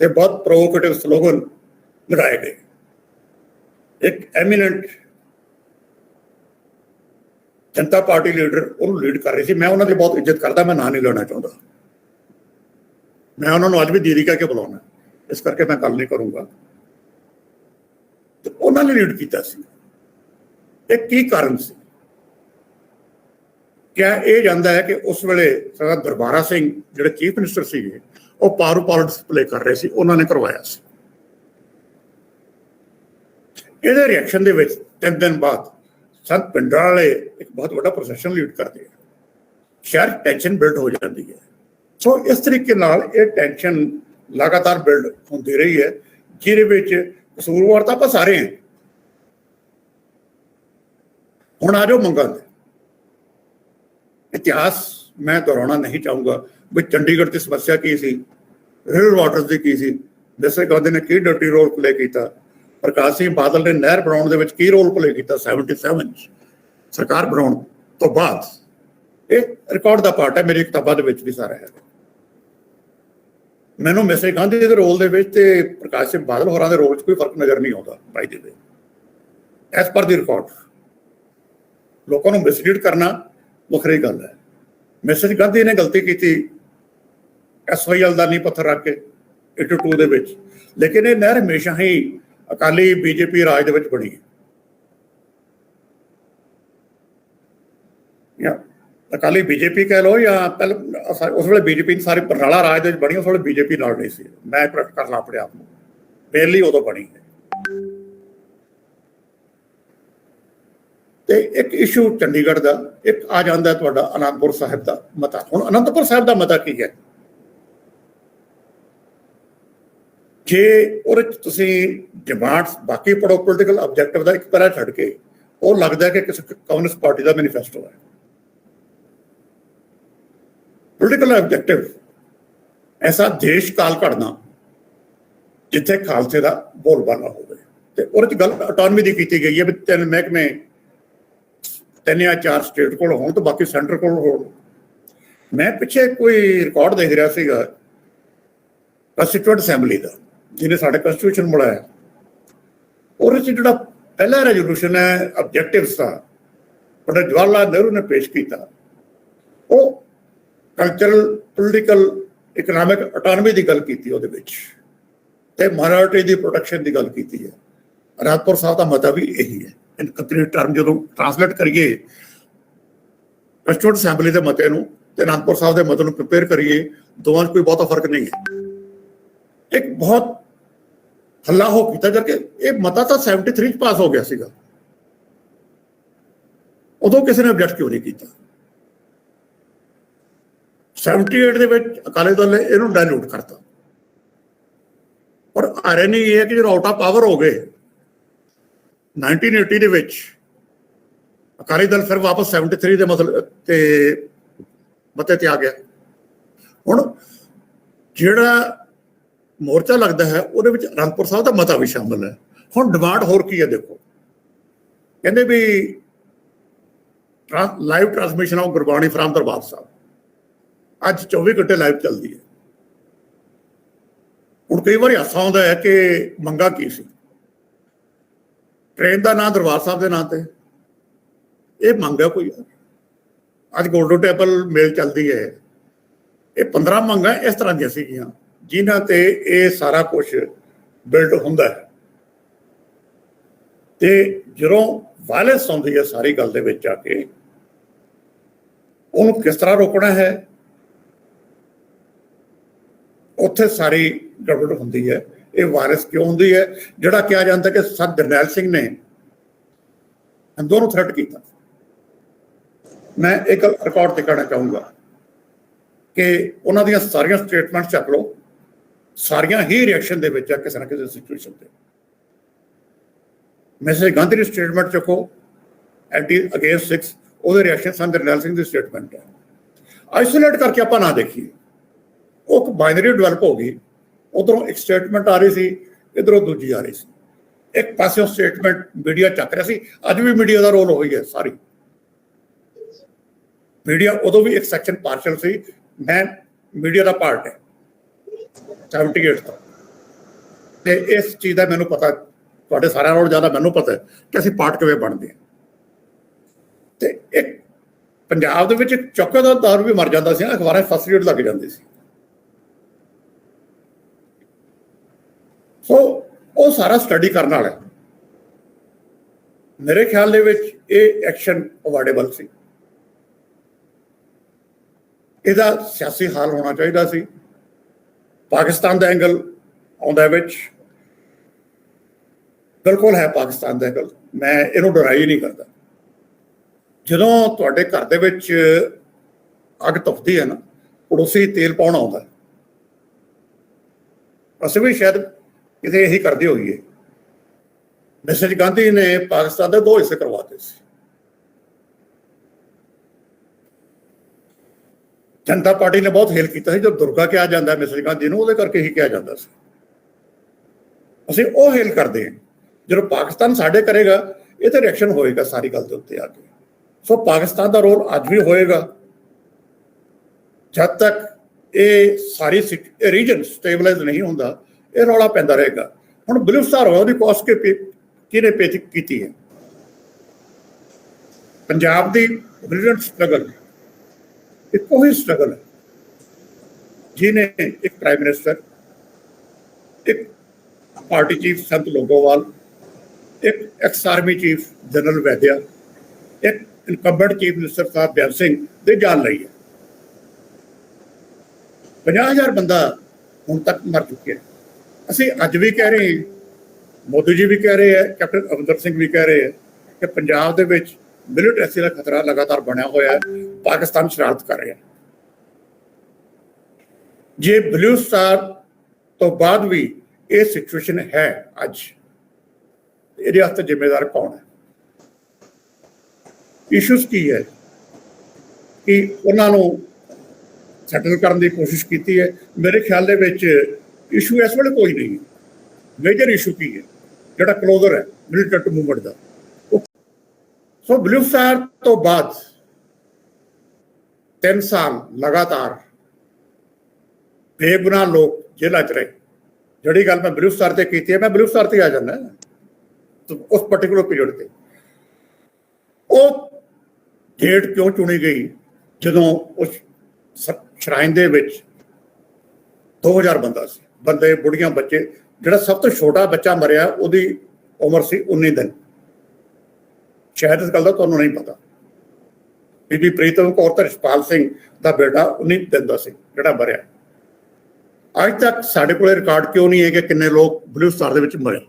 ਤੇ ਬਹੁਤ ਪ੍ਰੋਵੋਕੇਟਿਵ ਸਲੋਗਨ ਲਗਾਏ ਗਏ। ਇੱਕ ਐਮੀਨੈਂਟ ਜਨਤਾ ਪਾਰਟੀ ਲੀਡਰ ਉਹਨੂੰ ਲੀਡ ਕਰ ਰਹੀ ਸੀ। ਮੈਂ ਉਹਨਾਂ ਦੀ ਬਹੁਤ ਇੱਜ਼ਤ ਕਰਦਾ, ਮੈਂ ਨਾਂ ਨਹੀਂ ਲੈਣਾ ਚਾਹੁੰਦਾ, ਮੈਂ ਉਹਨਾਂ ਨੂੰ ਅੱਜ ਵੀ ਦੀਦੀ ਕਹਿ ਕੇ ਬੁਲਾਉਣਾ, ਇਸ ਕਰਕੇ ਮੈਂ ਗੱਲ ਨਹੀਂ ਕਰੂੰਗਾ। ਤੇ ਉਹਨਾਂ ਨੇ ਲੀਡ ਕੀਤਾ ਸੀ। ਇਹ ਕੀ ਕਾਰਨ ਸੀ? ਕਿਆ ਇਹ ਜਾਂਦਾ ਹੈ ਕਿ ਉਸ ਵੇਲੇ ਸਰਦਾਰ ਦਰਬਾਰਾ ਸਿੰਘ ਜਿਹੜੇ ਚੀਫ ਮਿਨਿਸਟਰ ਸੀਗੇ ਉਹ ਪਾਰੂ ਪੋਲਿਟਿਕਸ ਪਲੇ ਕਰ ਰਹੇ ਸੀ, ਉਹਨਾਂ ਨੇ ਕਰਵਾਇਆ ਸੀ। ਇਹਦੇ ਰਿਐਕਸ਼ਨ ਦੇ ਵਿੱਚ 3 ਦਿਨ ਬਾਅਦ ਸੰਤ ਪਿੰਡਰਾਂ ਵਾਲੇ ਇੱਕ ਬਹੁਤ ਵੱਡਾ ਪ੍ਰੋਸੈਸ਼ਨ ਲੀਡ ਕਰਦੇ ਆ। ਸ਼ਹਿਰ ਟੈਨਸ਼ਨ ਬਿਲਡ ਹੋ ਜਾਂਦੀ ਹੈ। ਸੋ ਇਸ ਤਰੀਕੇ ਨਾਲ ਇਹ ਟੈਨਸ਼ਨ ਲਗਾਤਾਰ ਬਿਲਡ ਹੁੰਦੀ ਰਹੀ ਹੈ, ਜਿਹਦੇ ਵਿੱਚ ਕਸੂਰਵਾਰ ਤਾਂ ਆਪਾਂ ਸਾਰੇ ਹਾਂ। ਹੁਣ ਆ ਜਾਓ ਮੰਗਾਂ ਤੇ। ਇਤਿਹਾਸ ਮੈਂ ਦੁਹਰਾਉਣਾ ਨਹੀਂ ਚਾਹੂੰਗਾ ਵੀ ਚੰਡੀਗੜ੍ਹ ਦੀ ਸਮੱਸਿਆ ਕੀ ਸੀ, ਰਿਵਰ ਵਾਟਰਸ ਦੀ ਕੀ ਸੀ, ਦੇਸਾਈ ਗਾਂਧੀ ਨੇ ਕੀ ਡਿਊਟੀ ਰੋਲ ਪਲੇ ਕੀਤਾ, ਪ੍ਰਕਾਸ਼ ਸਿੰਘ ਬਾਦਲ ਨੇ ਨਹਿਰ ਬਣਾਉਣ ਦੇ ਵਿੱਚ ਕੀ ਰੋਲ ਪਲੇ ਕੀਤਾ 77 ਸਰਕਾਰ ਬਣਾਉਣ ਤੋਂ ਬਾਅਦ। ਇਹ ਰਿਕਾਰਡ ਦਾ ਪਾਰਟ ਹੈ, ਮੇਰੀ ਕਿਤਾਬਾਂ ਦੇ ਵਿੱਚ ਵੀ ਸਾਰਾ ਹੈ। ਮੈਨੂੰ ਮਿਸਟਰ ਗਾਂਧੀ ਦੇ ਰੋਲ ਦੇ ਵਿੱਚ ਤੇ ਪ੍ਰਕਾਸ਼ ਸਿੰਘ ਬਾਦਲ ਹੋਰਾਂ ਦੇ ਰੋਲ 'ਚ ਕੋਈ ਫਰਕ ਨਜ਼ਰ ਨਹੀਂ ਆਉਂਦਾ ਬਾਈ ਦੇ ਵੇ, ਐਸ ਪਰ ਦੀ ਰਿਕਾਰਡ। ਲੋਕਾਂ ਨੂੰ ਮਿਸਲੀਡ ਕਰਨਾ ਵੱਖਰੀ ਗੱਲ ਹੈ। ਮਿਸਟਰ ਗਾਂਧੀ ਨੇ ਗਲਤੀ ਕੀਤੀ SYL ਦਾ ਨੀਂਹ ਪੱਥਰ ਰੱਖ ਕੇ 82 ਦੇ ਵਿੱਚ, ਲੇਕਿਨ ਇਹ ਨਹਿਰ ਹਮੇਸ਼ਾ ਹੀ ਅਕਾਲੀ BJP ਰਾਜ ਦੇ ਵਿੱਚ ਬਣੀ ਹੈ। ਜਾਂ ਅਕਾਲੀ BJP ਕਹਿ ਲਓ ਜਾਂ ਪਹਿਲਾਂ ਉਸ ਵੇਲੇ BJP ਸਾਰੀ ਬਰਨਾਲਾ ਰਾਜ ਦੇ ਵਿੱਚ ਬਣੀ, ਉਸ ਵੇਲੇ BJP ਨਾਲ ਨਹੀਂ ਸੀ। ਮੈਂ ਕਰੈਕਟ ਕਰਨਾ ਆਪਣੇ ਆਪ ਨੂੰ, ਪਹਿਲੀ ਉਦੋਂ ਬਣੀ ਹੈ। ਤੇ ਇੱਕ ਇਸ਼ੂ ਚੰਡੀਗੜ੍ਹ ਦਾ, ਇੱਕ ਆ ਜਾਂਦਾ ਤੁਹਾਡਾ ਅਨੰਦਪੁਰ ਸਾਹਿਬ ਦਾ ਮਤਾ। ਹੁਣ ਅਨੰਦਪੁਰ ਸਾਹਿਬ ਦਾ ਮਤਾ ਕੀ ਹੈ? ਜੇ ਉਹਦੇ 'ਚ ਤੁਸੀਂ ਡਿਮਾਂਡਸ ਬਾਕੀ ਪੜੋ, ਪੋਲੀਟੀਕਲ ਆਬਜੈਕਟਿਵ ਦਾ ਇੱਕ ਪੈਰਾ ਛੱਡ ਕੇ ਉਹ ਲੱਗਦਾ ਕਿ ਕਿਸੇ ਕਮਿਊਨਿਸਟ ਪਾਰਟੀ ਦਾ ਮੈਨੀਫੈਸਟੋ ਹੈ। ਪੋਲੀਟੀਕਲ ਆਬਜੈਕਟਿਵ ਐਸਾ ਦੇਸ਼ ਕਾਲ ਘੜਨਾ ਜਿੱਥੇ ਖਾਲਸੇ ਦਾ ਬੋਲਬਾਲਾ ਹੋਵੇ। ਤੇ ਉਹਦੇ 'ਚ ਗੱਲ ਆਟੋਨਮੀ ਦੀ ਕੀਤੀ ਗਈ ਹੈ ਵੀ 3 ਮਹਿਕਮੇ 3 ਜਾਂ 4 ਸਟੇਟ ਕੋਲ ਹੋਣ ਤੇ ਬਾਕੀ ਸੈਂਟਰ ਕੋਲ ਹੋਣ। ਮੈਂ ਪਿੱਛੇ ਕੋਈ ਰਿਕਾਰਡ ਦੇਖ ਰਿਹਾ ਸੀਗਾ ਕੰਸਟੀਟਿਊਐਂਟ ਅਸੈਂਬਲੀ ਦਾ, ਜਿਹਨੇ ਸਾਡੇ ਕੰਸਟੀਟਿਊਸ਼ਨ ਬਣਾਇਆ। ਉਹਦੇ 'ਚ ਜਿਹੜਾ ਪਹਿਲਾ ਰੈਜ਼ੋਲੂਸ਼ਨ ਹੈ ਆਬਜੈਕਟਿਵਸ ਦਾ, ਪੰਡਿਤ ਜਵਾਹਰ ਲਾਲ ਨਹਿਰੂ ਨੇ ਪੇਸ਼ ਕੀਤਾ, ਉਹ ਕਲਚਰਲ, ਪੋਲੀਟੀਕਲ, ਇਕਨੋਮਿਕ ਆਟੋਨਮੀ ਦੀ ਗੱਲ ਕੀਤੀ ਉਹਦੇ ਵਿੱਚ, ਤੇ ਮਾਈਨੋਰਿਟੀ ਦੀ ਪ੍ਰੋਟੈਕਸ਼ਨ ਦੀ ਗੱਲ ਕੀਤੀ ਹੈ। ਅਨੰਦਪੁਰ ਸਾਹਿਬ ਦਾ ਮਤਾ ਵੀ ਇਹੀ ਹੈ। ਇਨ ਕੰਪਲੀਟ ਟਰਮ ਜਦੋਂ ਟ੍ਰਾਂਸਲੇਟ ਕਰੀਏ ਕੰਸਟੀਟਿਊਐਂਟ ਅਸੈਂਬਲੀ ਦੇ ਮਤੇ ਨੂੰ ਤੇ ਅਨੰਦਪੁਰ ਸਾਹਿਬ ਦੇ ਮਤੇ ਨੂੰ ਕੰਪੇਅਰ ਕਰੀਏ, ਦੋਵਾਂ 'ਚ ਕੋਈ ਬਹੁਤਾ ਫਰਕ ਨਹੀਂ ਹੈ। ਇੱਕ ਬਹੁਤ ਹੱਲਾ ਹੋ ਕੀਤਾ ਕਰਕੇ ਇਹ ਮਤਾ ਤਾਂ 73 'ਚ ਪਾਸ ਹੋ ਗਿਆ ਸੀਗਾ, ਉਦੋਂ ਕਿਸੇ ਨੇ ਆਬਜੈਕਟ ਕਿਉਂ ਨਹੀਂ ਕੀਤਾ? 78 ਦੇ ਵਿੱਚ ਅਕਾਲੀ ਦਲ ਨੇ ਇਹਨੂੰ ਡਾਇਲੂਟ ਕਰਤਾ। ਪਰ ਆਇਰਨੀ ਇਹ ਹੈ ਕਿ ਜਦੋਂ ਆਊਟ ਆਫ ਪਾਵਰ ਹੋ ਗਏ 1980 ਦੇ ਵਿੱਚ, ਅਕਾਲੀ ਦਲ ਫਿਰ ਵਾਪਸ 73 ਦੇ ਮਤੇ ਤੇ ਆ ਗਿਆ। ਹੁਣ ਜਿਹੜਾ ਮੋਰਚਾ ਲੱਗਦਾ ਹੈ ਉਹਦੇ ਵਿੱਚ ਅਨੰਦਪੁਰ ਸਾਹਿਬ ਦਾ ਮਤਾ ਵੀ ਸ਼ਾਮਲ ਹੈ। ਹੁਣ ਡਿਮਾਂਡ ਹੋਰ ਕੀ ਹੈ ਦੇਖੋ, ਕਹਿੰਦੇ ਵੀ live transmission of Gurbani from Darbar Sahib ਅੱਜ 24 ਘੰਟੇ ਲਾਈਵ ਚੱਲਦੀ ਹੈ। ਹੁਣ ਕਈ ਵਾਰੀ ਹਾਸਾ ਆਉਂਦਾ ਹੈ ਕਿ ਮੰਗਾ ਕੀ ਸੀ? ਟ੍ਰੇਨ ਦਾ ਨਾਂ ਦਰਬਾਰ ਸਾਹਿਬ ਦੇ ਨਾਂ ਤੇ, ਇਹ ਮੰਗਾ ਕੋਈ? ਅੱਜ ਗੋਲਡਨ ਟੈਂਪਲ ਮੇਲ ਚੱਲਦੀ ਹੈ, ਇਹ 15 ਮੰਗਾਂ ਇਸ ਤਰ੍ਹਾਂ ਦੀਆਂ ਸੀਗੀਆਂ ਜਿਨ੍ਹਾਂ ਤੇ ਇਹ ਸਾਰਾ ਕੁਝ ਬਿਲਡ ਹੁੰਦਾ ਹੈ। ਤੇ ਜਦੋਂ ਵਾਇਲੈਂਸ ਆਉਂਦੀ ਹੈ ਸਾਰੀ ਗੱਲ ਦੇ ਵਿੱਚ ਆ ਕੇ, ਉਹਨੂੰ ਕਿਸ ਤਰ੍ਹਾਂ ਰੋਕਣਾ ਹੈ, ਉੱਥੇ ਸਾਰੀ ਗੜਬੜ ਹੁੰਦੀ ਹੈ। ਇਹ ਵਾਇਰਸ ਕਿਉਂ ਹੁੰਦੀ ਹੈ? ਜਿਹੜਾ ਕਿਹਾ ਜਾਂਦਾ ਕਿ ਸਰ ਜਰਨੈਲ ਸਿੰਘ ਨੇ ਹਿੰਦੂਆਂ ਨੂੰ ਥ੍ਰੈਟ ਕੀਤਾ। ਮੈਂ ਇੱਕ ਰਿਕਾਰਡ ਦਿਖਾਉਣਾ ਚਾਹੂੰਗਾ ਕਿ ਉਹਨਾਂ ਦੀਆਂ ਸਾਰੀਆਂ ਸਟੇਟਮੈਂਟ ਚੱਕ ਲਓ, ਸਾਰੀਆਂ ਹੀ ਰਿਐਕਸ਼ਨ ਦੇ ਵਿੱਚ ਆ ਕਿਸੇ ਨਾ ਕਿਸੇ ਸਿਚੁਏਸ਼ਨ ਤੇ। ਮਿਸਟਰ ਗਾਂਧੀ ਦੀ ਸਟੇਟਮੈਂਟ ਚੱਕੋ, ਐਂਟੀ ਅਗੇਂਸਟ 6, ਉਹਦੇ ਰਿਐਕਸ਼ਨ ਸਨ ਜਰਨੈਲ ਸਿੰਘ ਦੀ ਸਟੇਟਮੈਂਟ ਹੈ। ਆਈਸੋਲੇਟ ਕਰਕੇ ਆਪਾਂ ਨਾ ਦੇਖੀਏ, ਉਹ ਇੱਕ ਬਾਈਨਰੀ ਡਿਵੈਲਪ ਹੋ ਗਈ। ਉਧਰੋਂ ਇੱਕ ਸਟੇਟਮੈਂਟ ਆ ਰਹੀ ਸੀ, ਇੱਧਰੋਂ ਦੂਜੀ ਆ ਰਹੀ ਸੀ। ਇੱਕ ਪਾਸਿਓਂ ਸਟੇਟਮੈਂਟ ਮੀਡੀਆ ਚੱਕ ਰਿਹਾ ਸੀ। ਅੱਜ ਵੀ ਮੀਡੀਆ ਦਾ ਰੋਲ ਹੋਈ ਹੈ ਸਾਰੀ। ਮੀਡੀਆ ਉਦੋਂ ਵੀ ਇੱਕ ਸੈਕਸ਼ਨ ਪਾਰਸ਼ਲ ਸੀ। ਮੈਂ ਮੀਡੀਆ ਦਾ ਪਾਰਟ ਹੈ 78 ਤੋਂ, ਤੇ ਇਸ ਚੀਜ਼ ਦਾ ਮੈਨੂੰ ਪਤਾ, ਤੁਹਾਡੇ ਸਾਰਿਆਂ ਨਾਲੋਂ ਜ਼ਿਆਦਾ ਮੈਨੂੰ ਪਤਾ ਹੈ ਕਿ ਅਸੀਂ ਪਾਰਟ ਕਿਵੇਂ ਬਣਦੇ ਹਾਂ। ਤੇ ਇੱਕ ਪੰਜਾਬ ਦੇ ਵਿੱਚ ਚੌਕੀਦਾਰ ਵੀ ਮਰ ਜਾਂਦਾ ਸੀ, ਅਖਬਾਰਾਂ 'ਚ ਫਸਟ ਏਡ ਲੱਗ ਜਾਂਦੀ ਸੀ। ਸੋ ਉਹ ਸਾਰਾ ਸਟੱਡੀ ਕਰਨ ਵਾਲਾ। ਮੇਰੇ ਖਿਆਲ ਦੇ ਵਿੱਚ ਇਹ ਐਕਸ਼ਨ ਅਵਾਰਡੇਬਲ ਸੀ। ਇਹਦਾ ਸਿਆਸੀ ਹਾਲ ਹੋਣਾ ਚਾਹੀਦਾ ਸੀ। ਪਾਕਿਸਤਾਨ ਦਾ ਐਂਗਲ ਆਉਂਦਾ ਵਿੱਚ, ਬਿਲਕੁਲ ਹੈ ਪਾਕਿਸਤਾਨ ਦਾ ਐਂਗਲ, ਮੈਂ ਇਹਨੂੰ ਡਰਾਈ ਨਹੀਂ ਕਰਦਾ। ਜਦੋਂ ਤੁਹਾਡੇ ਘਰ ਦੇ ਵਿੱਚ ਅੱਗ ਤਪਦੀ ਹੈ ਨਾ, ਪੜੋਸੀ ਤੇਲ ਪਾਉਣ ਆਉਂਦਾ। ਅਸੀਂ ਵੀ ਸ਼ਾਇਦ ਕਿਤੇ ਇਹੀ ਕਰਦੇ ਹੋਈਏ। ਮਿਸਟਰ ਗਾਂਧੀ ਨੇ ਪਾਕਿਸਤਾਨ ਦੇ 2 ਹਿੱਸੇ ਕਰਵਾਤੇ ਸੀ। ਜਨਤਾ ਪਾਰਟੀ ਨੇ ਬਹੁਤ ਹੇਲ ਕੀਤਾ ਸੀ। ਜਦੋਂ ਦੁਰਗਾ ਕਿਹਾ ਜਾਂਦਾ ਮਿਸਟਰ ਗਾਂਧੀ ਨੂੰ, ਉਹਦੇ ਕਰਕੇ ਹੀ ਕਿਹਾ ਜਾਂਦਾ ਸੀ। ਅਸੀਂ ਉਹ ਹੇਲ ਕਰਦੇ ਹਾਂ। ਜਦੋਂ ਪਾਕਿਸਤਾਨ ਸਾਡੇ ਕਰੇਗਾ, ਇਹ ਤੇ ਰਿਐਕਸ਼ਨ ਹੋਏਗਾ ਸਾਰੀ ਗੱਲ ਦੇ ਉੱਤੇ ਆ ਕੇ। ਸੋ ਪਾਕਿਸਤਾਨ ਦਾ ਰੋਲ ਅੱਜ ਵੀ ਹੋਏਗਾ ਜਦ ਤੱਕ ਇਹ ਸਾਰੀ ਰੀਜਨ ਸਟੇਬਲਾਈਜ਼ ਨਹੀਂ ਹੁੰਦਾ। ਇਹ ਰੌਲਾ ਪੈਂਦਾ ਰਹੇਗਾ। ਹੁਣ ਬਲੂਚਿਸਤਾਨ ਹੋਇਆ, ਉਹਦੀ ਕਾਸਟ ਕਿਹਨੇ ਪੇ ਕੀਤੀ ਹੈ? ਪੰਜਾਬ ਦੀ ਬ੍ਰਿਲੀਅੰਟ ਸਟਰਗਲ ਇੱਕੋ ਹੀ ਸਟਰਗਲ ਹੈ, ਜਿਹਨੇ ਇੱਕ ਪ੍ਰਾਈਮ ਮਿਨਿਸਟਰ, ਇੱਕ ਪਾਰਟੀ ਚੀਫ ਸੰਤ ਲੋਗੋਵਾਲ, ਇੱਕ ex army chief general Vaidya, ਇੱਕ ਇਨਕੰਬੈਂਟ ਚੀਫ ਮਿਨਿਸਟਰ ਸਾਹਿਬ ਬਿਆਨ ਸਿੰਘ ਦੇ ਜਾਨ ਲਈ ਹੈ। 50,000 ਬੰਦਾ ਹੁਣ ਤੱਕ ਮਰ ਚੁੱਕਿਆ। ਅਸੀਂ ਅੱਜ ਵੀ ਕਹਿ ਰਹੇ ਹਾਂ, ਮੋਦੀ ਜੀ ਵੀ ਕਹਿ ਰਹੇ ਹੈ, ਕੈਪਟਨ ਅਮਰਿੰਦਰ ਸਿੰਘ ਵੀ ਕਹਿ ਰਹੇ ਹੈ ਕਿ ਪੰਜਾਬ ਦੇ ਵਿੱਚ ਮਿਲੀਟੈਂਸੀ ਦਾ ਖਤਰਾ ਲਗਾਤਾਰ ਬਣਿਆ ਹੋਇਆ ਹੈ। ਪਾਕਿਸਤਾਨ ਸ਼ਰਾਰਤ ਕਰ ਰਿਹਾ। ਜੇ ਬਲੂਚਿਸਤਾਨ ਤੋਂ ਬਾਅਦ ਵੀ ਇਹ ਸਿਚੁਏਸ਼ਨ ਹੈ ਅੱਜ, ਇਹਦੇ ਵਾਸਤੇ ਜ਼ਿੰਮੇਦਾਰ ਕੌਣ ਹੈ? ਇਸ਼ੂਜ਼ ਕੀ ਹੈ ਕਿ ਉਹਨਾਂ ਨੂੰ ਸੈਟਲ ਕਰਨ ਦੀ ਕੋਸ਼ਿਸ਼ ਕੀਤੀ ਹੈ? ਮੇਰੇ ਖਿਆਲ ਦੇ ਵਿੱਚ ਇਸ਼ੂ ਇਸ ਵੇਲੇ ਕੋਈ ਨਹੀਂ। ਮੇਜਰ ਇਸ਼ੂ ਕੀ ਹੈ? ਜਿਹੜਾ ਕਲੋਜ਼ਰ ਹੈ ਮਿਲੀਟੈਂਟ ਮੂਵਮੈਂਟ ਦਾ। ਸੋ ਬਲੂਚਿਸਤਾਨ ਤੋਂ ਬਾਅਦ 3 ਸਾਲ ਲਗਾਤਾਰ ਬੇਗੁਨਾਹ ਲੋਕ ਜੇਲ੍ਹਾਂ 'ਚ ਰਹੇ। ਜਿਹੜੀ ਗੱਲ ਮੈਂ ਬਲੂਚਿਸਤਾਨ ਤੇ ਕੀਤੀ ਹੈ, ਮੈਂ ਬਲੂਚਿਸਤਾਨ ਤੇ ਆ ਜਾਂਦਾ ਉਸ ਪਰਟੀਕੂਲਰ ਪੀਰੀਅਡ ਤੇ। ਉਹ ਡੇਟ ਕਿਉਂ ਚੁਣੀ ਗਈ ਜਦੋਂ ਉਸ ਸ਼ਰਾਈਨ ਦੇ ਵਿੱਚ 2000 ਬੰਦਾ ਸੀ, ਬੰਦੇ, ਬੁੜੀਆਂ, ਬੱਚੇ। ਜਿਹੜਾ ਸਭ ਤੋਂ ਛੋਟਾ ਬੱਚਾ ਮਰਿਆ ਉਹਦੀ ਉਮਰ ਸੀ 19 ਦਿਨ। ਸ਼ਾਇਦ ਇਸ ਗੱਲ ਦਾ ਤੁਹਾਨੂੰ ਨਹੀਂ ਪਤਾ। ਬੀਬੀ ਪ੍ਰੀਤਮ ਕੌਰ ਤੇ ਰਿਸ਼ਪਾਲ ਸਿੰਘ ਦਾ ਬੇਟਾ 19 ਦਿਨ ਦਾ ਸੀ ਜਿਹੜਾ ਮਰਿਆ। ਅੱਜ ਤੱਕ ਸਾਡੇ ਕੋਲ ਰਿਕਾਰਡ ਕਿਉਂ ਨਹੀਂ ਹੈ ਕਿ ਕਿੰਨੇ ਲੋਕ ਬਲੂਚਿਸਤਾਨ ਦੇ ਵਿੱਚ ਮਰੇ?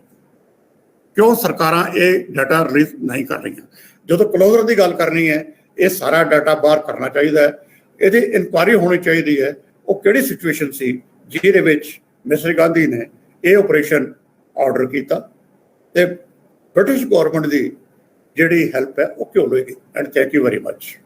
ਕਿਉਂ ਸਰਕਾਰਾਂ ਇਹ ਡਾਟਾ ਰਿਲੀਜ਼ ਨਹੀਂ ਕਰ ਰਹੀਆਂ? ਜਦੋਂ ਕਲੋਜ਼ਰ ਦੀ ਗੱਲ ਕਰਨੀ ਹੈ, ਇਹ ਸਾਰਾ ਡਾਟਾ ਬਾਹਰ ਕਰਨਾ ਚਾਹੀਦਾ ਹੈ। ਇਹਦੀ ਇਨਕੁਆਇਰੀ ਹੋਣੀ ਚਾਹੀਦੀ ਹੈ। ਉਹ ਕਿਹੜੀ ਸਿਚੁਏਸ਼ਨ ਸੀ ਜਿਹਦੇ ਵਿੱਚ ਮਿਸਟਰ ਗਾਂਧੀ ਨੇ ਇਹ ਆਪਰੇਸ਼ਨ ਆਰਡਰ ਕੀਤਾ, ਤੇ ਬ੍ਰਿਟਿਸ਼ ਗੌਰਮੈਂਟ ਦੀ ਜਿਹੜੀ ਹੈਲਪ ਹੈ ਉਹ ਕਿਉਂ ਲਏਗੀ? And thank you very much.